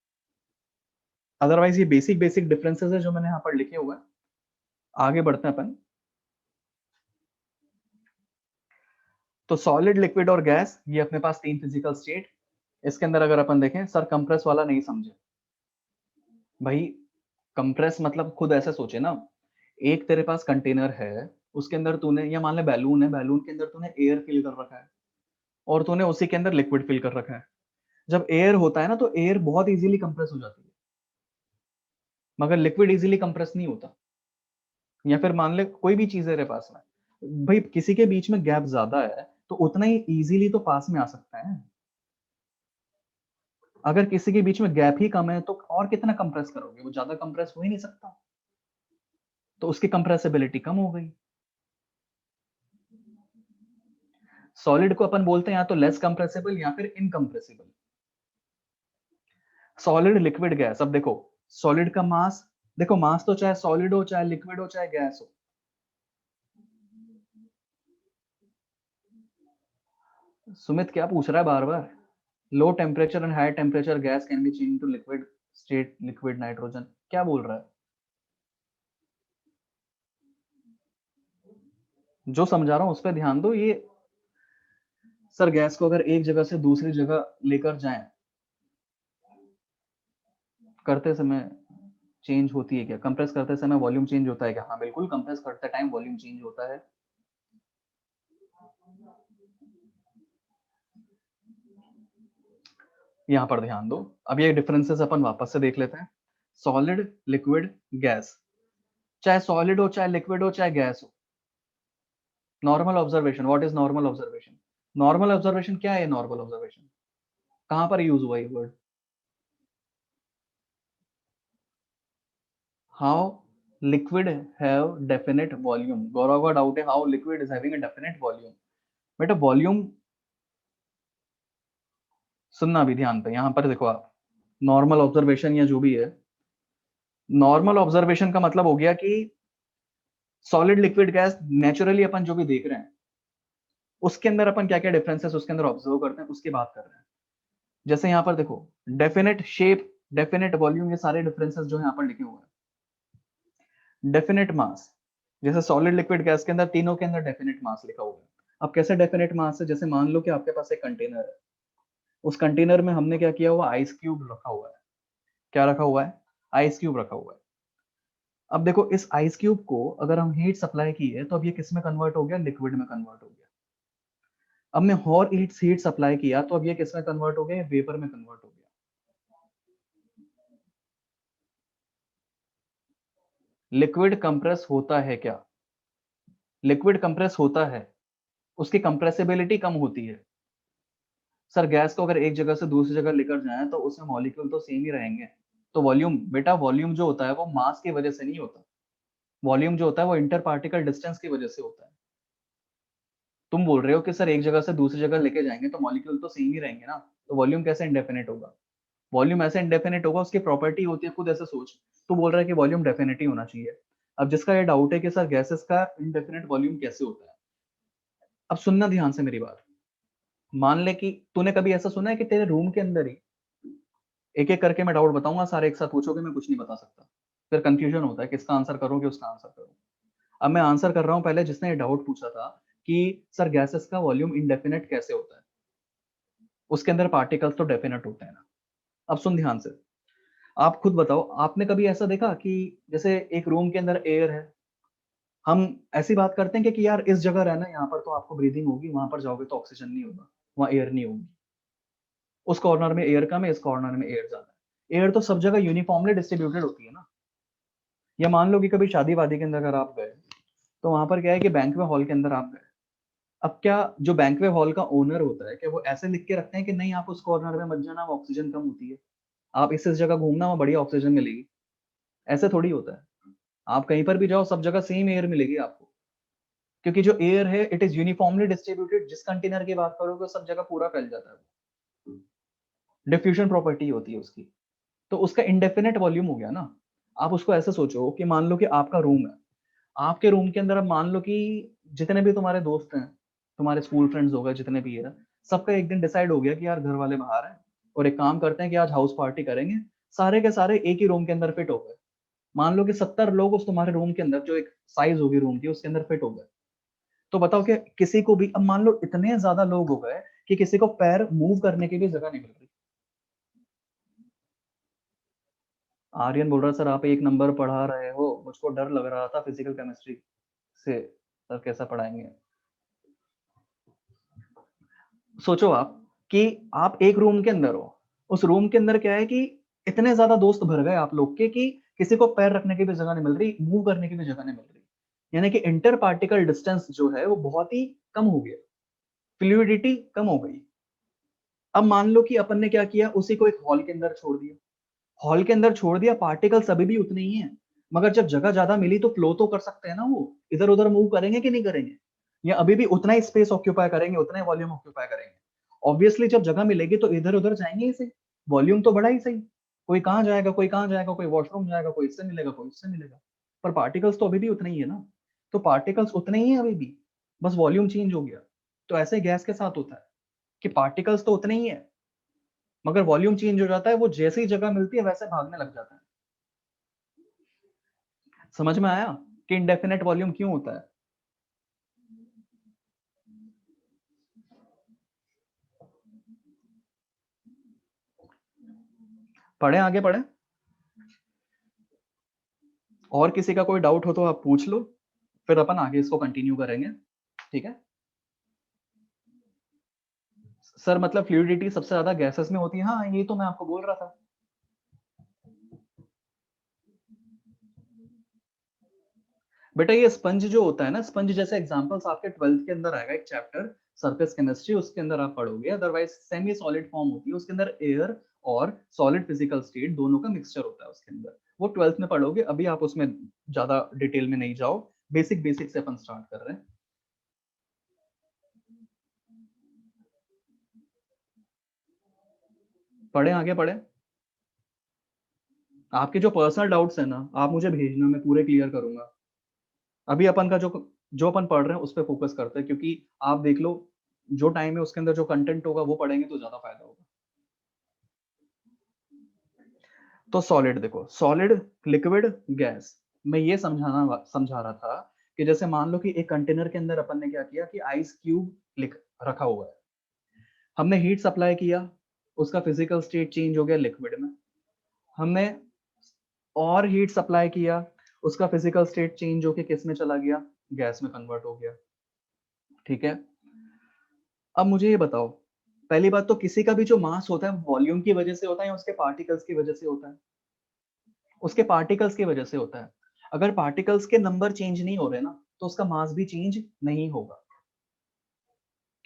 अदरवाइज ये बेसिक बेसिक डिफरेंसेस है जो मैंने यहाँ पर लिखे हुए हैं। आगे बढ़ते हैं अपन। तो सॉलिड, लिक्विड और गैस, ये अपने पास 3 फिजिकल स्टेट। इसके अंदर अगर अपन देखें, सर कंप्रेस वाला नहीं समझे भाई। कंप्रेस मतलब खुद ऐसे सोचे ना, एक तेरे पास कंटेनर है, उसके अंदर तूने, या मान ले बैलून है, बैलून के अंदर तूने एयर फिल कर रखा है और तूने उसी के अंदर लिक्विड फिल कर रखा है। जब एयर होता है ना तो एयर बहुत इजीली कंप्रेस हो जाती है। मगर लिक्विड इजीली कंप्रेस नहीं होता। या फिर मान ले कोई भी चीज है तेरे पास में, भाई किसी के बीच में गैप ज्यादा है तो उतना ही इजीली तो पास में आ सकता है। अगर किसी के बीच में गैप ही कम है तो और कितना कंप्रेस करोगे, वो ज्यादा कंप्रेस हो ही नहीं सकता, तो उसकी कंप्रेसिबिलिटी कम हो गई। सॉलिड को अपन बोलते हैं या तो लेस कंप्रेसिबल या फिर इनकंप्रेसिबल। Solid, liquid, gas. अब देखो सॉलिड का मास, देखो मास तो चाहे सॉलिड हो चाहे लिक्विड हो चाहे गैस हो, सुमित क्या पूछ रहा है बार बार? Low temperature and high temperature gas can be change to liquid state, liquid nitrogen, क्या बोल रहा है? जो समझा रहा हूं उस पर ध्यान दो। ये सर गैस को अगर एक जगह से दूसरी जगह लेकर जाएं करते समय चेंज होती है क्या? कंप्रेस करते समय वॉल्यूम चेंज होता है क्या? हाँ बिल्कुल, कंप्रेस करते टाइम वॉल्यूम चेंज होता है। यहाँ पर ध्यान दो। अब ये डिफरेंसेस अपन वापस से देख लेते हैं। सॉलिड, लिक्विड, गैस, चाहे सॉलिड हो चाहे लिक्विड हो चाहे गैस हो, normal observation. What is normal observation? Normal observation क्या है? नॉर्मल ऑब्जर्वेशन कहां पर यूज हुआ ये word? How liquid have definite volume. Gaurav का डाउट है how liquid is having a definite volume. बेटा वॉल्यूम सुनना भी ध्यान पे, यहां पर देखो आप, नॉर्मल ऑब्जर्वेशन या जो भी है, नॉर्मल ऑब्जर्वेशन का मतलब हो गया कि सॉलिड, लिक्विड, गैस नेचुरली अपन जो भी देख रहे हैं उसके अंदर अपन क्या क्या डिफरेंसेस उसके अंदर ऑब्जर्व करते हैं उसकी बात कर रहे हैं। जैसे यहाँ पर देखो, डेफिनेट शेप, डेफिनेट वॉल्यूम, ये सारे डिफरेंसेस जो यहाँ पर लिखे हुए हैं। डेफिनेट मास, जैसे सॉलिड, लिक्विड, गैस के अंदर तीनों के अंदर डेफिनेट मास लिखा हुआ है। अब कैसे डेफिनेट मास है? जैसे मान लो कि आपके पास एक कंटेनर है, उस कंटेनर में हमने क्या किया हुआ, आइस क्यूब रखा हुआ है। क्या रखा हुआ है? आइस क्यूब रखा हुआ है। अब देखो इस आइस क्यूब को अगर हम हीट सप्लाई की है तो अब ये किस में कन्वर्ट हो गया? लिक्विड में कन्वर्ट हो गया। अब मैं और हीट सप्लाई किया तो अब ये किस में कन्वर्ट हो गया? वेपर में कन्वर्ट हो गया। लिक्विड कंप्रेस होता है क्या? लिक्विड कंप्रेस होता है, उसकी कंप्रेसिबिलिटी कम होती है। सर गैस को अगर एक जगह से दूसरी जगह लेकर जाएं तो उसमें मॉलिक्यूल तो सेम ही रहेंगे। तो वॉल्यूम, बेटा वॉल्यूम जो होता है वो मास की वजह से नहीं होता। वॉल्यूम जो होता है वो इंटर पार्टिकल डिस्टेंस की वजह से होता है। तुम बोल रहे हो कि सर एक जगह से दूसरी जगह लेके जाएंगे तो मॉलिक्यूल तो सेम ही रहेंगे ना, तो वॉल्यूम कैसे इंडेफिनेट होगा? वॉल्यूम ऐसे इंडेफिनेट होगा, उसकी प्रॉपर्टी होती है, खुद ऐसे सोच। तू बोल रहा है कि वॉल्यूम डेफिनेट ही होना चाहिए। अब जिसका ये डाउट है कि सर गैसेस का इंडेफिनेट वॉल्यूम कैसे होता है, अब सुनना ध्यान से मेरी बात। मान ले कि तूने कभी ऐसा सुना है कि तेरे रूम के अंदर ही, एक एक करके मैं डाउट बताऊंगा, सारे एक साथ पूछोगे, मैं कुछ नहीं बता सकता, फिर कंफ्यूजन होता है किसका आंसर करोगे उसका आंसर करो। अब मैं आंसर कर रहा हूं, पहले जिसने ये डाउट पूछा था कि सर गैसेस का वॉल्यूम इंडेफिनेट कैसे होता है, उसके अंदर पार्टिकल्स तो डेफिनेट होते हैं ना। अब सुन ध्यान से, आप खुद बताओ, आपने कभी ऐसा देखा कि जैसे एक रूम के अंदर एयर है, हम ऐसी बात करते हैं कि यार इस जगह रहना, यहाँ पर तो आपको ब्रीदिंग होगी, वहां पर जाओगे तो ऑक्सीजन नहीं होगा, वहां एयर नहीं होगी। उस कॉर्नर में एयर कम है, इस कॉर्नर में एयर ज्यादा है। एयर तो सब जगह यूनिफॉर्मली डिस्ट्रीब्यूटेड होती है ना। या मान लो कि कभी शादी वादी के अंदर अगर आप गए तो वहां पर क्या है कि बैंक्वेट हॉल के अंदर आप गए। अब क्या जो बैंक्वेट हॉल का ओनर होता है, क्या वो ऐसे लिख के रखते हैं कि नहीं आप उस कॉर्नर में मत जाना, वो ऑक्सीजन कम होती है, आप इस जगह घूमना, वहां बढ़िया ऑक्सीजन मिलेगी? ऐसे थोड़ी होता है। आप कहीं पर भी जाओ सब जगह सेम एयर मिलेगी आपको, क्योंकि जो एयर है इट इज यूनिफॉर्मली डिस्ट्रीब्यूटेड, जिस कंटेनर की बात करोगे सब जगह पूरा फैल जाता है। डिफ्यूजन प्रॉपर्टी होती है उसकी। तो उसका इंडेफिनेट वॉल्यूम हो गया ना। आप उसको ऐसे सोचो कि मान लो कि आपका रूम है, आपके रूम के अंदर अब मान लो कि जितने भी तुम्हारे दोस्त हैं, तुम्हारे स्कूल फ्रेंड्स हो गए जितने भी है, सबका एक दिन डिसाइड हो गया कि यार घर वाले बाहर हैं और एक काम करते हैं कि आज हाउस पार्टी करेंगे। सारे के सारे एक ही रूम के अंदर फिट हो गए। मान लो कि 70 लोग उस तुम्हारे रूम के अंदर, जो एक साइज होगी रूम की, उसके अंदर फिट हो गए। तो बताओ कि किसी को भी, अब मान लो इतने ज्यादा लोग हो गए कि किसी को पैर मूव करने की भी जगह नहीं मिल रही। आर्यन बोल रहा सर आप एक नंबर पढ़ा रहे हो, मुझको डर लग रहा था फिजिकल केमिस्ट्री से, सर कैसा पढ़ाएंगे। सोचो आप कि आप एक रूम के अंदर हो, उस रूम के अंदर क्या है कि इतने ज्यादा दोस्त भर गए आप लोग के कि किसी को पैर रखने की भी जगह नहीं मिल रही, मूव करने की भी जगह नहीं मिल रही। यानी कि इंटर पार्टिकल डिस्टेंस जो है वो बहुत ही कम हो गया, फ्लूइडिटी कम हो गई। अब मान लो कि अपन ने क्या किया, उसी को एक हॉल के अंदर छोड़ दिया। हॉल के अंदर छोड़ दिया, पार्टिकल्स अभी भी उतने ही हैं, मगर जब जगह ज्यादा मिली तो फ्लो तो कर सकते हैं ना, वो इधर उधर मूव करेंगे कि नहीं करेंगे, या अभी भी उतना ही स्पेस ऑक्यूपाई करेंगे, उतना ही वॉल्यूम ऑक्यूपाई करेंगे? ऑब्वियसली जब जगह मिलेगी तो इधर उधर जाएंगे ही सही, वॉल्यूम तो बड़ा ही सही। कोई कहाँ जाएगा, कोई कहाँ जाएगा, कोई वॉशरूम जाएगा, कोई इससे मिलेगा, कोई इससे मिलेगा, पर पार्टिकल्स तो अभी भी उतने ही है ना। तो पार्टिकल्स उतने ही है अभी भी, बस वॉल्यूम चेंज हो गया। तो ऐसे गैस के साथ होता है कि पार्टिकल्स तो उतने ही है, मगर वॉल्यूम चेंज हो जाता है, वो जैसे ही जगह मिलती है वैसे भागने लग जाता है। समझ में आया कि इनडेफिनेट वॉल्यूम क्यों होता है? पढ़े, आगे पढ़े। और किसी का कोई डाउट हो तो आप पूछ लो, फिर अपन आगे इसको कंटिन्यू करेंगे, ठीक है? सर मतलब फ्लूइडिटी सबसे ज्यादा गैसेस में होती है, हाँ ये तो मैं आपको बोल रहा था। बेटा ये स्पंज जो होता है ना, स्पंज जैसे एग्जांपल्स आपके 12th के अंदर आएगा एक चैप्टर सरफेस केमिस्ट्री, उसके अंदर आप पढ़ोगे। अदरवाइज सेमी सॉलिड फॉर्म होती है, उसके अंदर एयर और सॉलिड फिजिकल स्टेट दोनों का मिक्सचर होता है उसके अंदर, वो 12th में पढ़ोगे। अभी आप उसमें ज्यादा डिटेल में नहीं जाओ, बेसिक बेसिक से अपन स्टार्ट कर रहे हैं। पढ़े, आगे पढ़े। आपके जो पर्सनल डाउट्स है ना, आप मुझे भेजना, मैं पूरे क्लियर करूंगा। अभी अपन का जो जो अपन पढ़ रहे हैं उस पर फोकस करते हैं, क्योंकि आप देख लो जो टाइम है उसके अंदर जो कंटेंट होगा वो पढ़ेंगे तो ज्यादा फायदा होगा। तो सॉलिड देखो, सॉलिड, लिक्विड, गैस। मैं ये समझा रहा था कि जैसे मान लो कि एक कंटेनर के अंदर अपन ने क्या किया कि आइस क्यूब लिख रखा हुआ है, हमने हीट सप्लाई किया, उसका फिजिकल स्टेट चेंज हो गया लिक्विड में। हमने और हीट सप्लाई किया, उसका फिजिकल स्टेट चेंज होके किस में चला गया, गैस में कन्वर्ट हो गया, ठीक है? अब मुझे ये बताओ, पहली बात तो किसी का भी जो मास होता है वॉल्यूम की वजह से होता है या उसके पार्टिकल्स की वजह से होता है? उसके पार्टिकल्स की वजह से होता है। अगर पार्टिकल्स के नंबर चेंज नहीं हो रहे ना, तो उसका मास भी चेंज नहीं होगा।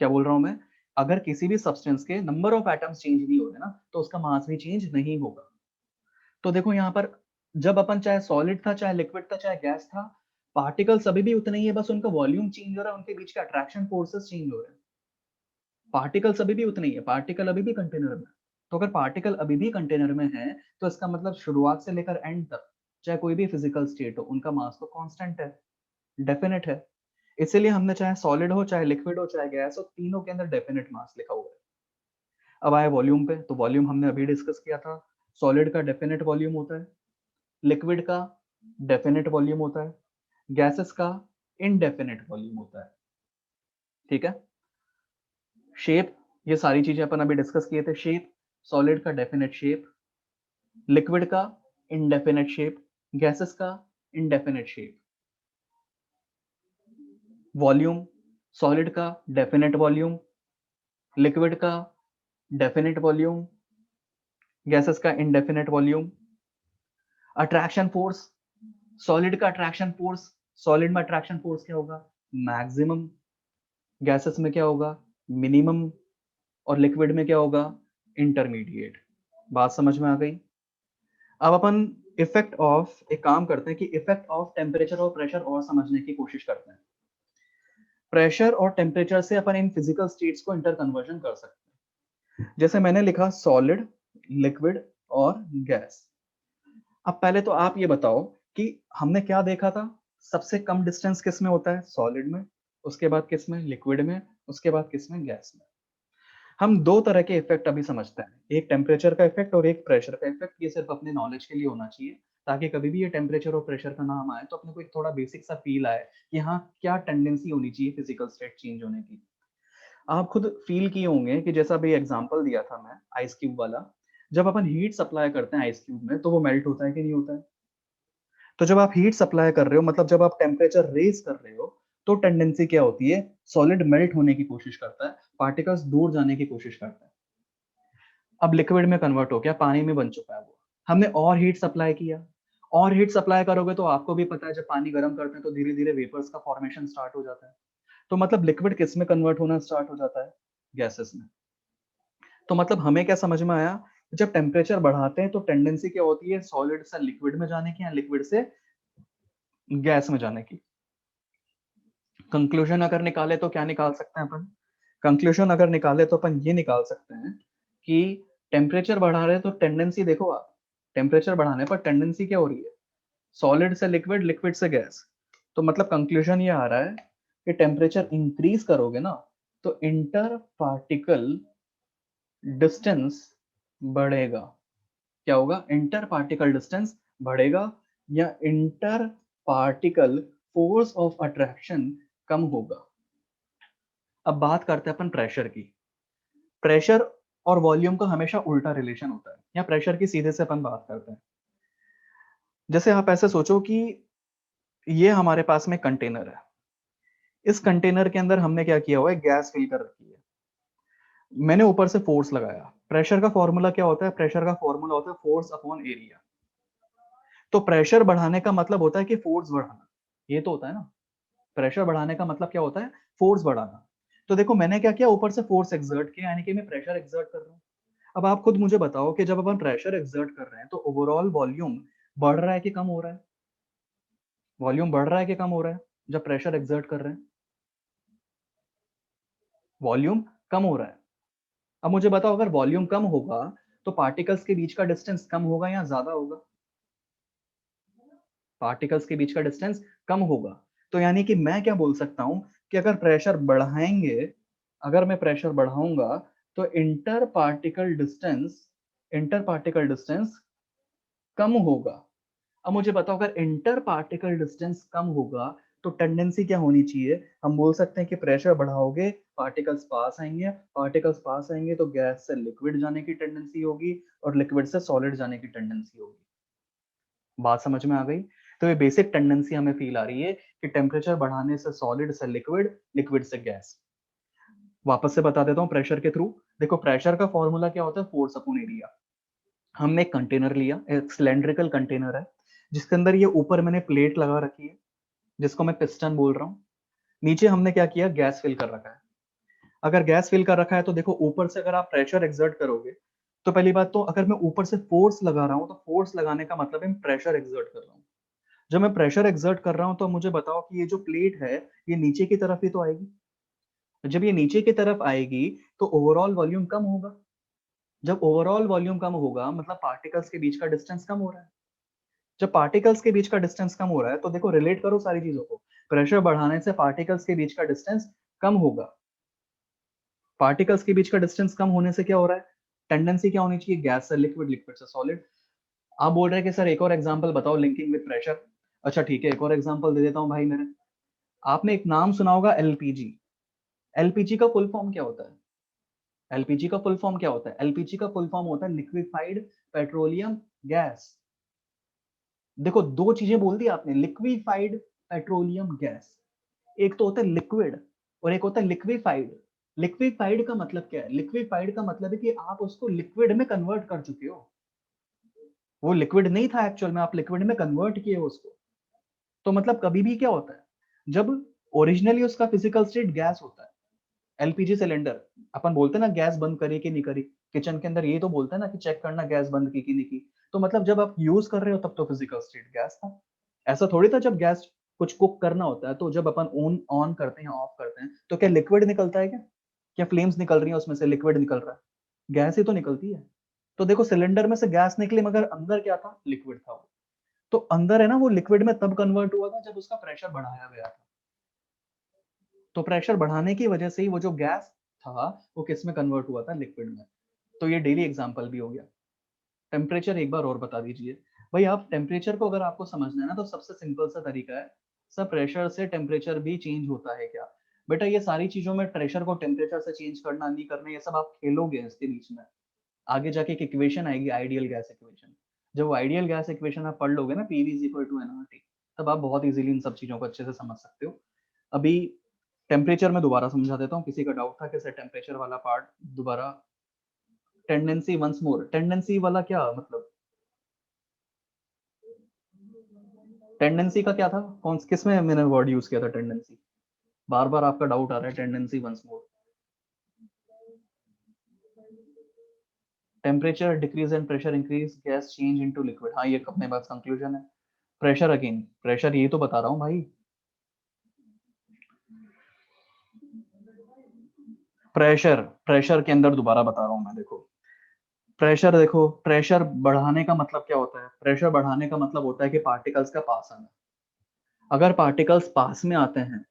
क्या बोल रहा हूं मैं? अगर किसी भी सब्सटेंस के नंबर ऑफ एटम्स चेंज नहीं हो रहे ना, तो उसका मास भी चेंज नहीं होगा। तो देखो यहाँ पर, जब अपन चाहे सॉलिड था, चाहे लिक्विड था, चाहे गैस था, पार्टिकल्स अभी भी उतने ही है, बस उनका वॉल्यूम चेंज हो रहा है, उनके बीच के अट्रैक्शन फोर्सेस चेंज हो रहे हैं। पार्टिकल्स अभी भी उतने ही है, पार्टिकल अभी भी कंटेनर में। तो अगर पार्टिकल अभी भी कंटेनर में है, तो इसका मतलब शुरुआत से लेकर एंड तक चाहे कोई भी फिजिकल स्टेट हो, उनका मास तो कांस्टेंट है, डेफिनेट है। इसीलिए हमने चाहे सॉलिड हो, चाहे लिक्विड हो, चाहे गैस हो, तीनों के अंदर डेफिनेट मास लिखा हुआ है। अब आए वॉल्यूम पे, तो वॉल्यूम हमने अभी डिस्कस किया था। सॉलिड का डेफिनेट वॉल्यूम होता है, लिक्विड का डेफिनेट वॉल्यूम होता है, गैसेस का इनडेफिनेट वॉल्यूम होता है, ठीक है? शेप, ये सारी चीजें अपन अभी डिस्कस किए थे। शेप, सॉलिड का डेफिनेट शेप, लिक्विड का इनडेफिनेट शेप, गैसेस का इनडेफिनेट शेप। वॉल्यूम, सॉलिड का डेफिनेट वॉल्यूम, लिक्विड का डेफिनेट वॉल्यूम, गैसेस का indefinite volume. Attraction force, solid का अट्रैक्शन फोर्स, सॉलिड में अट्रैक्शन फोर्स क्या होगा, मैक्सिमम। गैसेस में क्या होगा, मिनिमम। और लिक्विड में क्या होगा, इंटरमीडिएट। बात समझ में आ गई? अब अपन इफेक्ट ऑफ, एक काम करते हैं कि इफेक्ट ऑफ टेम्परेचर और प्रेशर और समझने की कोशिश करते हैं। प्रेशर और टेम्परेचर से अपन इन फिजिकल स्टेट्स को इंटर कन्वर्जन कर सकते हैं। जैसे मैंने लिखा सॉलिड, लिक्विड और गैस। अब पहले तो आप ये बताओ कि हमने क्या देखा था, सबसे कम डिस्टेंस किस में होता है, सॉलिड में, उसके बाद किस में, लिक्विड में, उसके बाद किस में, गैस में। हम दो तरह के इफेक्ट अभी समझते हैं, एक टेम्परेचर का इफेक्ट और एक प्रेशर का इफेक्ट। ये सिर्फ अपने नॉलेज के लिए होना चाहिए, ताकि कभी भी ये टेम्परेचर और प्रेशर का नाम आए तो अपने को एक थोड़ा बेसिक सा फील आए कि हाँ क्या टेंडेंसी होनी चाहिए फिजिकल स्टेट चेंज होने की। आप खुद फील किए होंगे कि जैसा अभी एग्जांपल दिया था मैं आइस क्यूब वाला, जब अपन हीट सप्लाई करते हैं आइस क्यूब में तो वो मेल्ट होता है कि नहीं होता है? तो जब आप हीट सप्लाई कर रहे हो, मतलब जब आप टेम्परेचर रेज कर रहे हो, तो टेंडेंसी क्या होती है, सॉलिड मेल्ट होने की कोशिश करता है, पार्टिकल्स दूर जाने की कोशिश करता है। अब लिक्विड में कन्वर्ट हो गया, पानी में बन चुका है वो, हमने और हीट सप्लाई किया, और हीट सप्लाई करोगे तो आपको भी पता है जब पानी गर्म करते हैं तो धीरे धीरे वेपर्स का फॉर्मेशन स्टार्ट हो जाता है। तो मतलब लिक्विड किस में कन्वर्ट होना स्टार्ट हो जाता है? गैसेस में। तो मतलब हमें क्या समझ में आया, जब टेम्परेचर बढ़ाते हैं तो टेंडेंसी क्या होती है, सॉलिड से लिक्विड में जाने की या लिक्विड से गैस में जाने की। कंक्लूजन अगर निकाले तो क्या निकाल सकते हैं अपन? कंक्लूजन अगर निकाले तो अपन ये निकाल सकते हैं कि टेम्परेचर बढ़ा रहे हैं तो टेंडेंसी देखो आप, टेम्परेचर बढ़ाने पर टेंडेंसी क्या हो रही है, सॉलिड से लिक्विड, लिक्विड से गैस। तो मतलब कंक्लूजन ये आ रहा है कि टेम्परेचर इंक्रीज करोगे ना तो इंटर पार्टिकल डिस्टेंस बढ़ेगा। क्या होगा? इंटर पार्टिकल डिस्टेंस बढ़ेगा या inter particle force of attraction कम होगा। अब बात करते हैं अपन प्रेशर की। प्रेशर और वॉल्यूम का हमेशा उल्टा रिलेशन होता है, या प्रेशर की सीधे से अपन बात करते हैं। जैसे आप ऐसे सोचो कि ये हमारे पास में कंटेनर है, इस कंटेनर के अंदर हमने क्या किया हुआ है, गैस फिल कर रखी है। मैंने ऊपर से फोर्स लगाया। प्रेशर का फॉर्मूला क्या होता है? प्रेशर का फॉर्मूला होता है फोर्स अपॉन एरिया। तो प्रेशर बढ़ाने का मतलब होता है कि फोर्स बढ़ाना, ये तो होता है ना। प्रेशर बढ़ाने का मतलब क्या होता है? फोर्स बढ़ाना। तो देखो मैंने क्या किया, ऊपर से फोर्स एक्सर्ट किया, यानी कि मैं प्रेशर एक्सर्ट कर रहा हूँ। अब आप खुद मुझे बताओ कि जब अपन प्रेशर एक्सर्ट कर रहे हैं तो ओवरऑल वॉल्यूम बढ़ रहा है कि कम हो रहा है? वॉल्यूम बढ़ रहा है कि कम हो रहा है जब प्रेशर एक्सर्ट कर रहे हैं? वॉल्यूम कम हो रहा है। अब मुझे बताओ, अगर वॉल्यूम कम होगा तो पार्टिकल्स के बीच का डिस्टेंस कम होगा या ज्यादा होगा? पार्टिकल्स के बीच का डिस्टेंस कम होगा। तो यानी कि मैं क्या बोल सकता हूं कि अगर प्रेशर बढ़ाएंगे, अगर मैं प्रेशर बढ़ाऊंगा तो इंटर पार्टिकल डिस्टेंस कम होगा। अब मुझे बताओ, अगर इंटर पार्टिकल डिस्टेंस कम होगा तो टेंडेंसी क्या होनी चाहिए? हम बोल सकते हैं कि प्रेशर बढ़ाओगे, पार्टिकल्स पास आएंगे तो गैस से लिक्विड जाने की टेंडेंसी होगी और लिक्विड से सॉलिड जाने की टेंडेंसी होगी। बात समझ में आ गई? तो ये बेसिक टेंडेंसी हमें फील आ रही है कि टेम्परेचर बढ़ाने से सॉलिड से लिक्विड, लिक्विड से गैस। वापस से बता देता हूँ प्रेशर के थ्रू। देखो प्रेशर का फॉर्मूला क्या होता है? Force upon area. हमने एक कंटेनर लिया, एक सिलेंड्रिकल कंटेनर है जिसके अंदर ये ऊपर मैंने प्लेट लगा रखी है जिसको मैं पिस्टन बोल रहा हूँ। नीचे हमने क्या किया, गैस फिल कर रखा है। अगर गैस फिल कर रखा है तो देखो ऊपर से अगर आप प्रेशर एक्सर्ट करोगे तो पहली बात तो अगर मैं ऊपर से फोर्स लगा रहा हूँ तो फोर्स लगाने का मतलब है मैं प्रेशर एक्सर्ट कर रहा हूँ। जब मैं प्रेशर एक्सर्ट कर रहा हूं तो मुझे बताओ कि ये जो प्लेट है ये नीचे की तरफ ही तो आएगी। जब ये नीचे की तरफ आएगी तो ओवरऑल वॉल्यूम कम होगा। जब ओवरऑल वॉल्यूम कम होगा मतलब पार्टिकल्स के बीच का डिस्टेंस कम हो रहा है। जब पार्टिकल्स के बीच का डिस्टेंस कम हो रहा है तो देखो रिलेट करो सारी चीजों को। प्रेशर बढ़ाने से पार्टिकल्स के बीच का डिस्टेंस कम होगा। पार्टिकल्स के बीच का डिस्टेंस कम होने से क्या हो रहा है? टेंडेंसी क्या होनी चाहिए? गैस से लिक्विड, लिक्विड से सॉलिड। आप बोल रहे हैं कि सर एक और एग्जांपल बताओ लिंकिंग विद प्रेशर। अच्छा ठीक है, एक और एग्जांपल दे देता हूं भाई मेरे। आपने एक नाम सुना होगा, एलपीजी। एलपीजी का फुल फॉर्म क्या होता है? एलपीजी का फुल फॉर्म क्या होता है? एलपीजी का फुल फॉर्म होता है लिक्विफाइड पेट्रोलियम गैस। देखो दो चीजें बोल दी आपने, लिक्विफाइड पेट्रोलियम गैस। एक तो होता है लिक्विड और एक होता है लिक्विफाइड। लिक्विफाइड का मतलब क्या है? लिक्विफाइड का मतलब है कि आप उसको लिक्विड में कन्वर्ट कर चुके हो। वो लिक्विड नहीं था एक्चुअल में, आप लिक्विड में कन्वर्ट किए हो उसको। तो मतलब कभी भी क्या होता है, जब ओरिजिनली उसका फिजिकल स्टेट गैस होता है। एलपीजी सिलेंडर, अपन बोलते हैं ना गैस बंद करी कि नहीं करी, किचन के अंदर ये तो बोलते हैं ना कि चेक करना गैस बंद की कि नहीं की। तो मतलब जब आप यूज कर रहे हो तब तो फिजिकल स्टेट गैस था। ऐसा थोड़ी था जब गैस कुछ कुक करना होता है तो जब अपन ऑन ऑन करते हैं ऑफ करते हैं तो क्या लिक्विड निकलता है क्या? क्या फ्लेम्स निकल रही है उसमें से लिक्विड निकल रहा है? गैस ही तो निकलती है। तो देखो सिलेंडर में से गैस निकली मगर अंदर क्या था? लिक्विड था वो। तो अंदर है ना वो लिक्विड में तब कन्वर्ट हुआ था जब उसका प्रेशर बढ़ाया गया था। तो प्रेशर बढ़ाने की वजह से ही वो जो गैस था वो किस में कन्वर्ट हुआ था? लिक्विड में। तो ये डेली एग्जांपल भी हो गया। टेम्परेचर एक बार और बता दीजिए भाई। आप टेम्परेचर को अगर आपको समझना है ना तो सबसे सिंपल सा तरीका है, सब प्रेशर से टेम्परेचर भी चेंज होता है क्या? बेटा ये सारी चीजों में प्रेशर को टेम्परेचर से चेंज करना नहीं करना ये सब आप खेलोगे इसके बीच में। आगे जाके एक इक्वेशन आएगी, आइडियल गैस इक्वेशन। जब वो आइडियल गैस इक्वेशन आप पढ़ लोगे ना, PV is equal to NRT, तब आप बहुत इजीली इन सब चीजों को अच्छे से समझ सकते हो। अभी टेम्परेचर में दोबारा समझा देता हूँ, किसी का डाउट था कि सर टेम्परेचर वाला पार्ट दोबारा। टेंडेंसी वंस मोर, टेंडेंसी वाला क्या मतलब? टेंडेंसी का क्या था, कौन किस में मैंने वर्ड यूज किया था टेंडेंसी? बार बार आपका डाउट आ रहा है, tendency once more. Temperature decrease and pressure increase, gas change into liquid. हाँ, ये अपने पास कंक्लूजन है। प्रेशर अगेन, प्रेशर ये तो बता रहा हूँ भाई। प्रेशर, प्रेशर के अंदर दोबारा बता रहा हूँ मैं, देखो प्रेशर, देखो प्रेशर बढ़ाने का मतलब क्या होता है? प्रेशर बढ़ाने का मतलब होता है कि पार्टिकल्स का पास आना। अगर पार्टिकल्स पास में आते हैं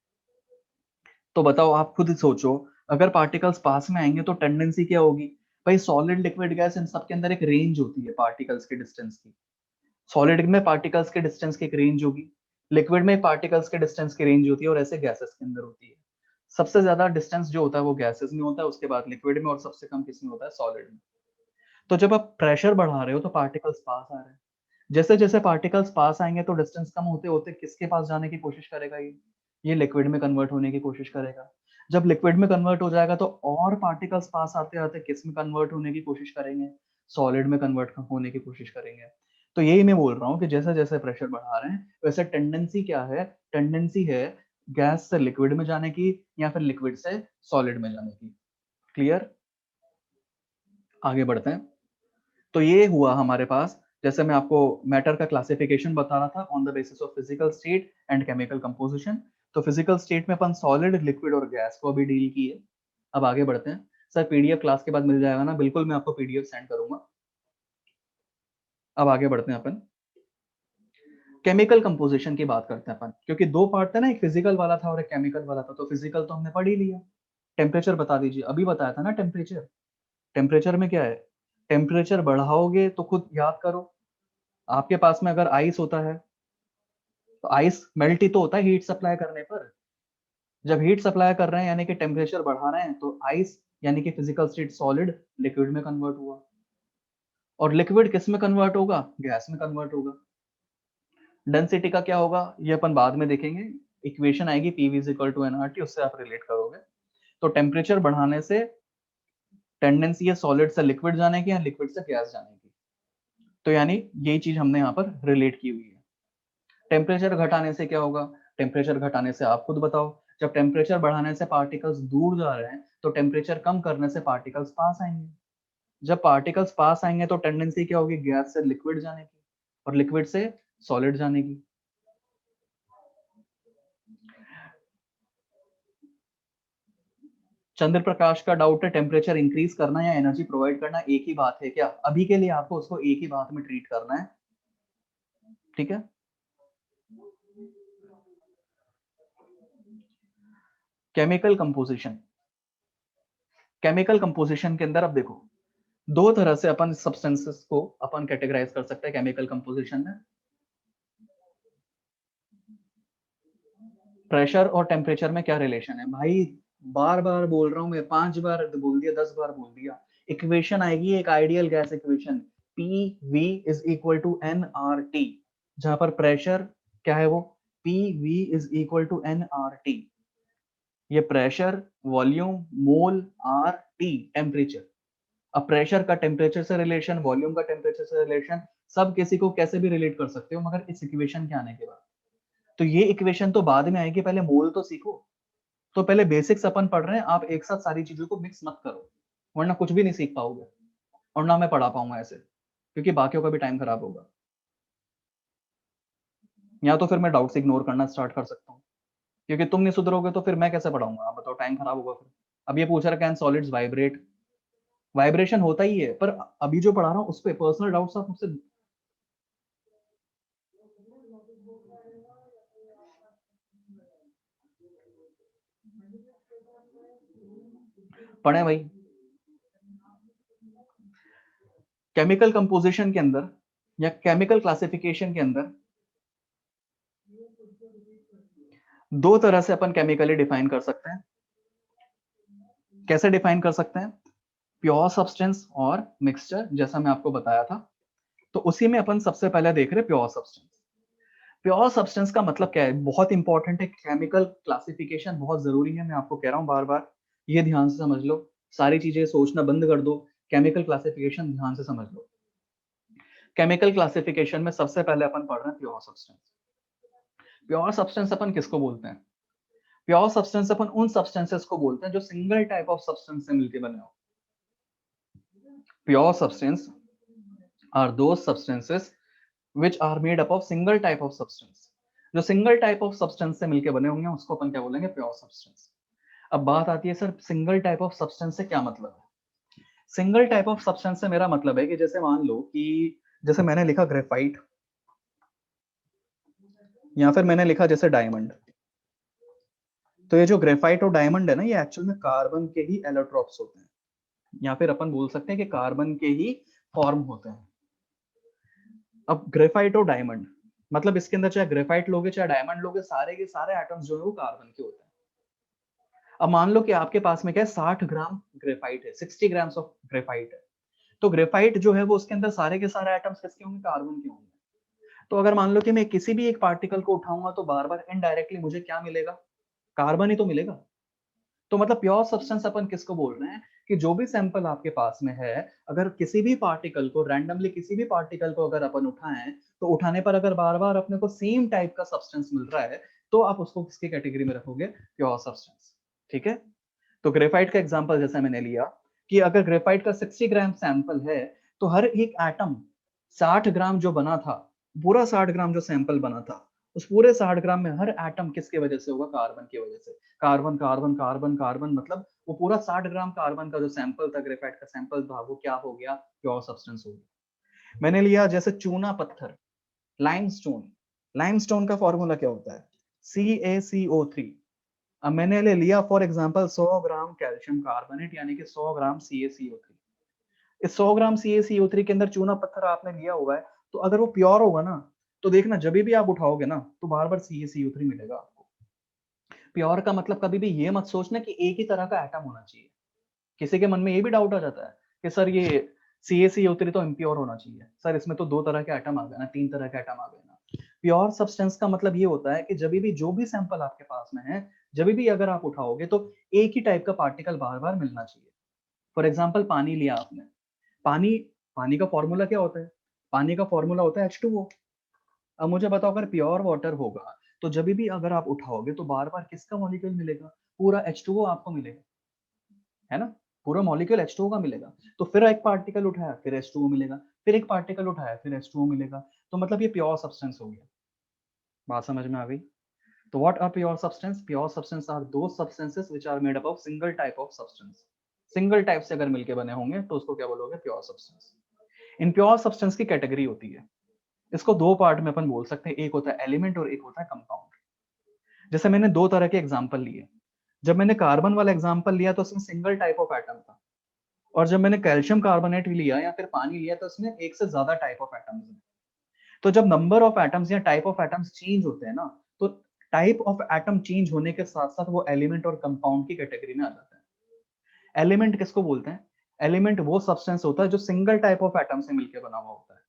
तो बताओ, आप खुद सोचो, अगर पार्टिकल्स पास में आएंगे तो टेंडेंसी क्या होगी? भाई सॉलिड लिक्विड गैस इन सब के अंदर एक रेंज होती है पार्टिकल्स के डिस्टेंस की। सॉलिड में पार्टिकल्स के डिस्टेंस की एक रेंज होगी, लिक्विड में पार्टिकल्स के डिस्टेंस की रेंज होती है, और ऐसे गैसेस के अंदर होती है। सबसे ज्यादा डिस्टेंस जो होता है वो गैसेस में होता है, उसके बाद लिक्विड में, और सबसे कम किस में होता है? सॉलिड में। तो जब आप प्रेशर बढ़ा रहे हो तो पार्टिकल्स पास आ रहे हैं। जैसे जैसे पार्टिकल्स पास आएंगे तो डिस्टेंस कम होते होते किसके पास जाने की कोशिश करेगा? ये लिक्विड में कन्वर्ट होने की कोशिश करेगा। जब लिक्विड में कन्वर्ट हो जाएगा तो और पार्टिकल्स पास आते आते किस में कन्वर्ट होने की कोशिश करेंगे? सॉलिड में कन्वर्ट होने की कोशिश करेंगे। तो यही मैं बोल रहा हूँ कि जैसे जैसे प्रेशर बढ़ा रहे हैं वैसे टेंडेंसी क्या है? टेंडेंसी है गैस से लिक्विड में जाने की, या फिर लिक्विड से सॉलिड में जाने की। क्लियर? आगे बढ़ते हैं। तो ये हुआ हमारे पास, जैसे मैं आपको मैटर का क्लासिफिकेशन बता रहा था on the basis of physical state and chemical composition. तो फिजिकल स्टेट में अपन सॉलिड, लिक्विड और गैस को अभी डील किए। अब आगे बढ़ते हैं। सर पीडीएफ क्लास के बाद मिल जाएगा ना? बिल्कुल, मैं आपको पीडीएफ सेंड करूंगा। अब आगे बढ़ते हैं अपन, केमिकल कंपोजिशन की बात करते हैं अपन, क्योंकि दो पार्ट था ना, एक फिजिकल वाला था और एक केमिकल वाला था। तो फिजिकल तो हमने पढ़ ही लिया। टेम्परेचर बता दीजिए, अभी बताया था ना टेम्परेचर। टेम्परेचर में क्या है? टेम्परेचर बढ़ाओगे तो खुद याद करो, आपके पास में अगर आइस होता है तो आइस मेल्ट ही तो होता है हीट सप्लाई करने पर। जब हीट सप्लाई कर रहे हैं यानी कि टेम्परेचर बढ़ा रहे हैं, तो आइस यानी कि फिजिकल स्टेट सॉलिड लिक्विड में कन्वर्ट हुआ, और लिक्विड किस में कन्वर्ट होगा? गैस में कन्वर्ट होगा। डेंसिटी का क्या होगा ये अपन बाद में देखेंगे, इक्वेशन आएगी PV is equal to NRT, उससे आप रिलेट करोगे। तो टेम्परेचर बढ़ाने से टेंडेंसी है सॉलिड से लिक्विड जाने की या लिक्विड से गैस जाने की। तो यानी यही चीज हमने यहाँ पर रिलेट की हुई है। टेम्परेचर घटाने से क्या होगा? टेम्परेचर घटाने से आप खुद बताओ, जब टेम्परेचर बढ़ाने से पार्टिकल्स दूर जा रहे हैं तो टेम्परेचर कम करने से पार्टिकल्स पास आएंगे। जब पार्टिकल्स पास आएंगे तो टेंडेंसी क्या होगी? गैस से लिक्विड जाने की और लिक्विड से सॉलिड जाने की। चंद्र प्रकाश का डाउट है, टेम्परेचर इंक्रीज करना या एनर्जी प्रोवाइड करना एक ही बात है क्या? अभी के लिए आपको उसको एक ही बात में ट्रीट करना है, ठीक है? केमिकल कंपोजिशन, केमिकल कंपोजिशन के अंदर अब देखो, दो तरह से अपन सब्सटेंसेस को अपन कैटेगराइज कर सकते हैं केमिकल कंपोजिशन में। प्रेशर और टेम्परेचर में क्या रिलेशन है भाई? बार बार बोल रहा हूं मैं, 5 बार बोल दिया, 10 बार बोल दिया। इक्वेशन आएगी एक ideal gas equation, P V is equal to N R T, जहां पर प्रेशर क्या है? वो P V is equal to N R T. ये pressure, volume, mole, R, T, temperature. अब प्रेशर का टेम्परेचर से रिलेशन, वॉल्यूम का टेम्परेचर से रिलेशन, सब किसी को कैसे भी रिलेट कर सकते हो, मगर इस इक्वेशन के आने के बाद। तो ये इक्वेशन तो बाद में आएगी, पहले मोल तो सीखो। तो पहले बेसिक्स अपन पढ़ रहे हैं, आप एक साथ सारी चीजों को मिक्स मत करो, वरना कुछ भी नहीं सीख पाओगे, और ना मैं पढ़ा पाऊंगा ऐसे, क्योंकि बाकियों का भी टाइम खराब होगा। या तो फिर मैं डाउट्स इग्नोर करना स्टार्ट कर सकता हूँ, क्योंकि तुम नहीं सुधरोगे तो फिर मैं कैसे पढ़ाऊंगा? आप बताओ, टाइम खराब होगा फिर। अब ये पूछ रहा है कैन सॉलिड्स वाइब्रेट? वाइब्रेशन होता ही है, पर अभी जो पढ़ा रहा हूँ उस पर पर्सनल डाउट्स आप मुझसे पढ़े भाई। केमिकल कंपोजिशन के अंदर या केमिकल क्लासिफिकेशन के अंदर दो तरह से अपन केमिकली डिफाइन कर सकते हैं। कैसे डिफाइन कर सकते हैं? प्योर सब्सटेंस और मिक्सचर, जैसा मैं आपको बताया था। तो उसी में अपन सबसे पहले देख रहे हैं प्योर सब्सटेंस। प्योर सब्सटेंस का मतलब क्या है? बहुत इंपॉर्टेंट है, केमिकल क्लासिफिकेशन बहुत जरूरी है, मैं आपको कह रहा हूं बार बार, ये ध्यान से समझ लो। सारी चीजें सोचना बंद कर दो, केमिकल क्लासिफिकेशन ध्यान से समझ लो। केमिकल क्लासिफिकेशन में सबसे पहले अपन पढ़ रहे हैं प्योर सब्सटेंस। प्योर सब्सटेंस अपन किसको बोलते हैं? प्योर सब्सटेंस अपन उन सब्सटेंसेस को बोलते हैं जो सिंगल टाइप ऑफ सब्सटेंस से मिलके बने हो। Pure substance are those substances which are made up of single type of substance। जो सिंगल टाइप ऑफ सब्सटेंस से मिलके बने होंगे उसको अपन क्या बोलेंगे? Pure substance. अब बात आती है sir single type of substance से क्या मतलब है? सिंगल टाइप ऑफ सब्सटेंस से मेरा मतलब है कि जैसे मान लो कि जैसे मैंने लिखा ग्रेफाइट या फिर मैंने लिखा जैसे डायमंड, तो ये जो ग्रेफाइट और डायमंड है ना, ये एक्चुअल में कार्बन के ही एलोट्रॉप्स होते हैं, या फिर अपन बोल सकते हैं कि कार्बन के ही फॉर्म होते हैं। अब ग्रेफाइट और डायमंड मतलब इसके अंदर चाहे ग्रेफाइट लोगे चाहे डायमंड लोगे, सारे के सारे एटम्स जो है वो कार्बन के होते हैं। अब मान लो कि आपके पास में क्या है, 60 ग्राम ग्रेफाइट है, 60 ग्राम्स ऑफ ग्रेफाइट है, तो ग्रेफाइट जो है वो उसके अंदर सारे के सारे एटम्स किसके होंगे? कार्बन के होंगे। तो अगर मान लो कि मैं किसी भी एक पार्टिकल को उठाऊंगा तो बार बार इनडायरेक्टली मुझे क्या मिलेगा? कार्बन ही तो मिलेगा। तो मतलब प्योर सब्सटेंस अपन किसको बोल रहे हैं कि जो भी सैंपल आपके पास में है, अगर किसी भी पार्टिकल को रैंडमली किसी भी पार्टिकल को अगर अपन उठाएं, तो उठाने पर अगर बार बार अपने को सेम टाइप का सब्सटेंस मिल रहा है, तो आप उसको किसकी कैटेगरी में रखोगे? Pure substance. ठीक है। तो ग्रेफाइट का एग्जांपल जैसे मैंने लिया कि अगर ग्रेफाइट का 60 ग्राम सैंपल है, तो हर एक एटम 60 ग्राम जो बना था, पूरा 60 ग्राम जो सैंपल बना था, उस पूरे 60 ग्राम में हर एटम किसके वजह से होगा? कार्बन की वजह से। कार्बन कार्बन कार्बन कार्बन, मतलब वो पूरा 60 ग्राम कार्बन का जो सैंपल था, ग्रेफाइट का सैंपल था, वो क्या हो गया? प्योर सब्सटेंस हो गया। मैंने लिया जैसे चूना पत्थर, लाइमस्टोन। लाइमस्टोन का फॉर्मूला क्या होता है? CaCO3। अब मैंने ले लिया for example 100 gram calcium carbonate, यानी कि 100 ग्राम CaCO3। इस 100 ग्राम CaCO3 के अंदर चूना पत्थर आपने लिया हुआ है, तो अगर वो प्योर होगा ना, तो देखना जब भी आप उठाओगे ना, तो बार बार CaCO3 मिलेगा आपको। प्योर का मतलब कभी भी ये मत सोचना कि एक ही तरह का एटम होना चाहिए। किसी के मन में ये भी डाउट आ जाता है कि सर ये CaCO3 तो इम्प्योर होना चाहिए, सर इसमें तो 2 तरह के एटम आ गए ना, 3 तरह के एटम आ गए ना। प्योर सब्सटेंस का मतलब ये होता है कि जब भी जो भी सैंपल आपके पास में है, जब भी अगर आप उठाओगे तो एक ही टाइप का पार्टिकल बार बार मिलना चाहिए। फॉर एग्जाम्पल पानी लिया आपने, पानी पानी का फॉर्मूला क्या होता है? पानी का फॉर्मूला होता है H2O। अब मुझे बताओ अगर प्योर वाटर होगा, तो जब भी अगर आप उठाओगे तो बार बार किसका मॉलिक्यूल मिलेगा? पूरा H2O आपको मिलेगा, है ना? पूरा मॉलिक्यूल H2O का मिलेगा। तो फिर एक पार्टिकल उठाया फिर H2O मिलेगा, फिर एक पार्टिकल उठाया फिर H2O मिलेगा। तो मतलब ये प्योर सब्सटेंस हो गया। बात समझ में आ गई? तो what are pure substance? Pure substance are those substances which are made up of single type of substance. Single type से अगर मिलके बने होंगे तो उसको क्या बोलोगे? Pure substance. इन प्योर सब्सटेंस की कैटेगरी होती है, इसको दो पार्ट में अपन बोल सकते हैं, एक होता है एलिमेंट और एक होता है कंपाउंड। जैसे मैंने दो तरह के एग्जांपल लिए। जब मैंने कार्बन वाला एग्जांपल लिया तो उसमें सिंगल टाइप ऑफ एटम था, और जब मैंने कैल्शियम कार्बोनेट लिया या फिर पानी लिया तो उसमें एक से ज्यादा टाइप ऑफ एटम्स हैं। तो जब नंबर ऑफ एटम्स या टाइप ऑफ एटम्स चेंज होते हैं ना, तो टाइप ऑफ एटम चेंज होने के साथ साथ वो एलिमेंट और कंपाउंड की कैटेगरी में आ जाता है। एलिमेंट किसको बोलते हैं? एलिमेंट वो सब्सटेंस होता है जो सिंगल टाइप ऑफ एटम से मिलकर बना हुआ होता है।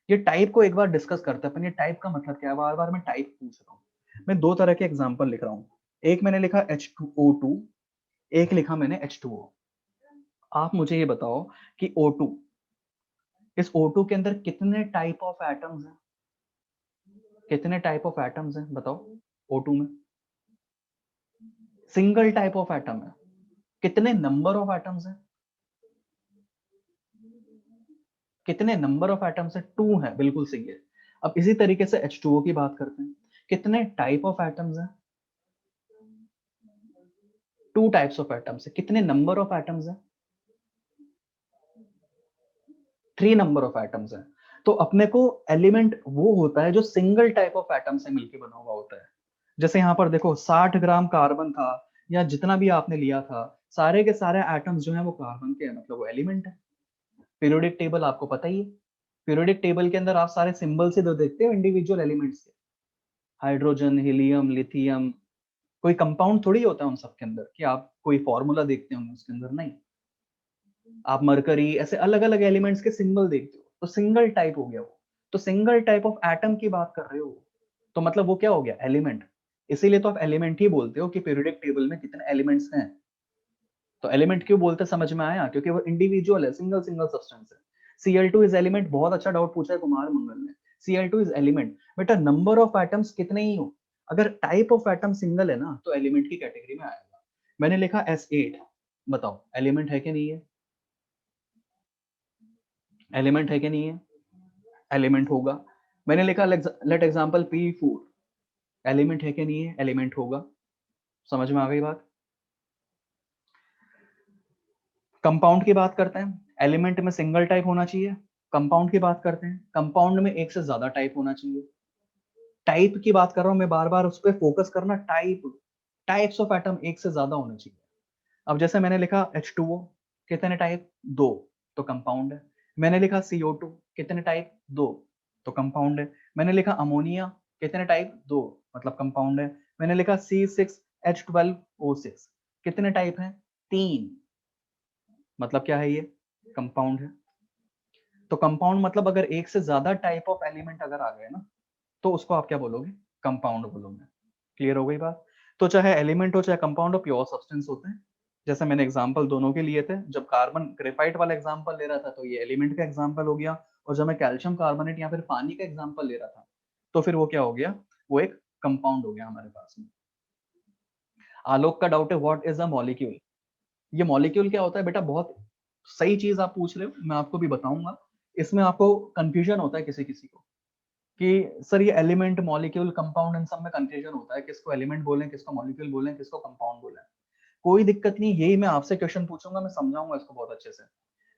ये टाइप को एक बार डिस्कस करते हैं अपन, ये टाइप का मतलब क्या है? बार बार मैं टाइप पूछ रहा हूँ। मैं दो तरह के एग्जांपल लिख रहा हूँ, एक मैंने लिखा H2O2, एक लिखा मैंने H2O। आप मुझे ये बताओ कि O2, इस O2 के अंदर कितने टाइप ऑफ एटम्स हैं? कितने टाइप ऑफ एटम्स हैं बताओ O2 में? सिंगल टाइप ऑफ एटम है। कितने नंबर ऑफ एटम्स हैं? कितने नंबर ऑफ एटम्स है? 2 है, बिल्कुल सही है। अब इसी तरीके से H2O की बात करते हैं, कितने टाइप ऑफ एटम्स हैं? 2 टाइप्स ऑफ एटम्स है। कितने नंबर ऑफ एटम्स हैं? 3 नंबर ऑफ एटम्स हैं। तो अपने को एलिमेंट वो होता है जो सिंगल टाइप ऑफ एटम से मिलकर बना हुआ होता है। जैसे यहाँ पर देखो 60 ग्राम कार्बन था, या जितना भी आपने लिया था, सारे के सारे एटम्स जो है वो कार्बन के हैं, मतलब वो एलिमेंट है। पीरियोडिक टेबल आपको पता ही है, पीरियोडिक टेबल के अंदर आप सारे सिंबल से तो देखते हो इंडिविजुअल एलिमेंट्स के, हाइड्रोजन, हीलियम, लिथियम। कोई कंपाउंड थोड़ी होता है उन सब के अंदर कि आप कोई फॉर्मूला देखते होंगे उसके अंदर, नहीं। आप मरकरी ऐसे अलग अलग एलिमेंट्स के सिंबल देखते हो, तो सिंगल टाइप हो गया वो। तो सिंगल टाइप ऑफ एटम की बात कर रहे हो, तो मतलब वो क्या हो गया? एलिमेंट। इसीलिए तो आप एलिमेंट ही बोलते हो कि पीरियोडिक टेबल में कितने एलिमेंट्स हैं। तो एलिमेंट क्यों बोलते समझ में आया? क्योंकि वो इंडिविजुअल है, सिंगल सिंगल सब्सटेंस है। Cl2 इज एलिमेंट, बहुत अच्छा डाउट पूछा है कुमार मंगल ने। Cl2 is element. बेटा नंबर ऑफ एटम्स कितने ही हो, अगर टाइप ऑफ एटम सिंगल है ना तो एलिमेंट की कैटेगरी में आएगा। मैंने लिखा S8, बताओ एलिमेंट है कि नहीं है? एलिमेंट है कि नहीं है? एलिमेंट होगा। मैंने लिखा लेट एग्जांपल P4, एलिमेंट है कि नहीं है? एलिमेंट होगा। समझ में आ गई बात? कंपाउंड की बात करते हैं, एलिमेंट में सिंगल टाइप होना चाहिए। कंपाउंड की बात करते हैं, कंपाउंड में एक से ज्यादा टाइप होना चाहिए। टाइप की बात कर रहा हूं मैं, बार बार उस पर फोकस करना, टाइप्स ऑफ एटम एक से ज्यादा होना चाहिए। अब जैसे मैंने लिखा H2O, कितने टाइप? 2, तो कंपाउंड है। मैंने लिखा CO2, कितने टाइप? 2, तो कंपाउंड है। मैंने लिखा अमोनिया, कितने टाइप? 2, मतलब कंपाउंड है। मैंने लिखा C6H12O6, कितने टाइप हैं? 3, मतलब क्या है ये? कंपाउंड है। तो कंपाउंड मतलब अगर एक से ज्यादा टाइप ऑफ एलिमेंट अगर आ गए ना तो उसको आप क्या बोलोगे? कंपाउंड बोलोगे। क्लियर हो गई बात? तो चाहे एलिमेंट हो चाहे कंपाउंड हो, प्योर सब्सटेंस होते हैं। जैसे मैंने एग्जांपल दोनों के लिए थे, जब कार्बन ग्रेफाइट वाला एग्जांपल ले रहा था तो ये एलिमेंट का एग्जांपल हो गया, और जब मैं कैल्शियम कार्बोनेट या फिर पानी का एग्जांपल ले रहा था तो फिर वो क्या हो गया? वो एक कंपाउंड हो गया हमारे पास में। आलोक का डाउट है व्हाट इज अ मॉलिक्यूल। ये मॉलिक्यूल क्या होता है बेटा? बहुत सही चीज आप पूछ रहे हो, मैं आपको भी बताऊंगा। इसमें आपको कंफ्यूजन होता है किसी किसी को कि सर ये एलिमेंट, मॉलिक्यूल, कंपाउंड, इन सब में कंफ्यूजन होता है, किसको एलिमेंट बोलें, किसको मॉलिक्यूल बोलें, किसको कंपाउंड बोलें। कोई दिक्कत नहीं, यही मैं आपसे क्वेश्चन पूछूंगा, मैं समझाऊंगा इसको बहुत अच्छे से।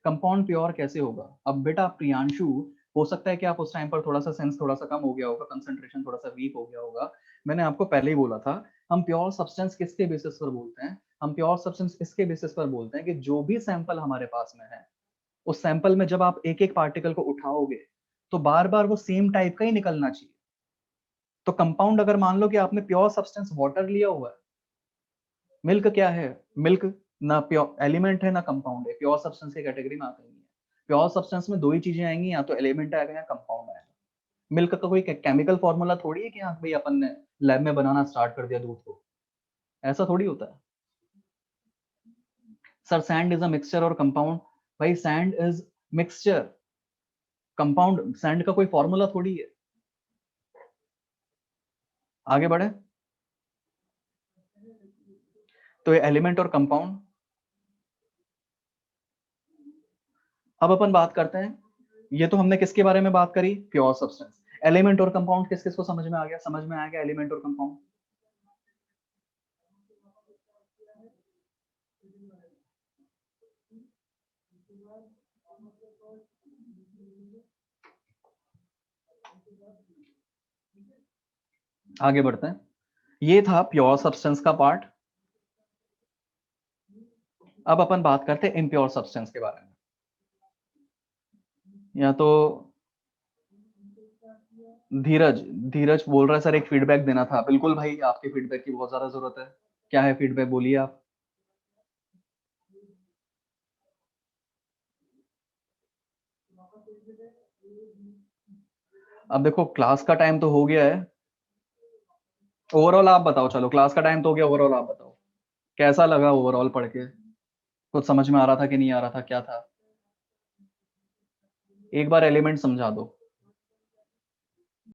कंपाउंड प्योर कैसे होगा? अब बेटा प्रियांशु, हो सकता है कि आप उस टाइम पर थोड़ा सा सेंस थोड़ा सा कम हो गया होगा, कंसंट्रेशन थोड़ा सा वीक हो गया होगा। मैंने आपको पहले ही बोला था, हम प्योर सब्सटेंस किसके बेसिस पर बोलते हैं? हम प्योर सब्सटेंस इसके बेसिस पर बोलते हैं कि जो भी सैंपल हमारे पास में है, उस सैंपल में जब आप एक एक पार्टिकल को उठाओगे तो बार बार वो सेम टाइप का ही निकलना चाहिए। तो कंपाउंड अगर मान लो कि आपने प्योर सब्सटेंस वाटर लिया हुआ है, मिल्क क्या है? मिल्क ना प्योर एलिमेंट है ना कंपाउंड है, प्योर सब्सटेंस की कैटेगरी में आता ही नहीं है। प्योर सब्सटेंस में दो ही चीजें आएंगी, या तो एलिमेंट आएगा या कंपाउंड आएगा। मिल्क का कोई केमिकल फॉर्मूला थोड़ी है कि हाँ भाई अपन ने लैब में बनाना स्टार्ट कर दिया दूध को, ऐसा थोड़ी होता है। Sir sand is a mixture और कंपाउंड, भाई sand is mixture, compound sand का कोई फॉर्मूला थोड़ी है। आगे बढ़े, तो ये एलिमेंट और कंपाउंड। अब अपन बात करते हैं, ये तो हमने किसके बारे में बात करी? Pure substance. एलिमेंट और कंपाउंड किस किस को समझ में आ गया? समझ में आ गया एलिमेंट और कंपाउंड। आगे बढ़ते हैं, ये था प्योर सब्सटेंस का पार्ट। अब अपन बात करते हैं इम्प्योर सब्सटेंस के बारे में। या तो धीरज, धीरज बोल रहा है सर एक फीडबैक देना था। बिल्कुल भाई, आपके फीडबैक की बहुत ज्यादा जरूरत है। क्या है फीडबैक, बोलिए आप। अब देखो क्लास का टाइम तो हो गया है, ओवरऑल आप बताओ। चलो क्लास का टाइम तो हो गया, ओवरऑल आप बताओ कैसा लगा ओवरऑल पढ़ के? कुछ समझ में आ रहा था कि नहीं आ रहा था, क्या था? एक बार एलिमेंट समझा दो।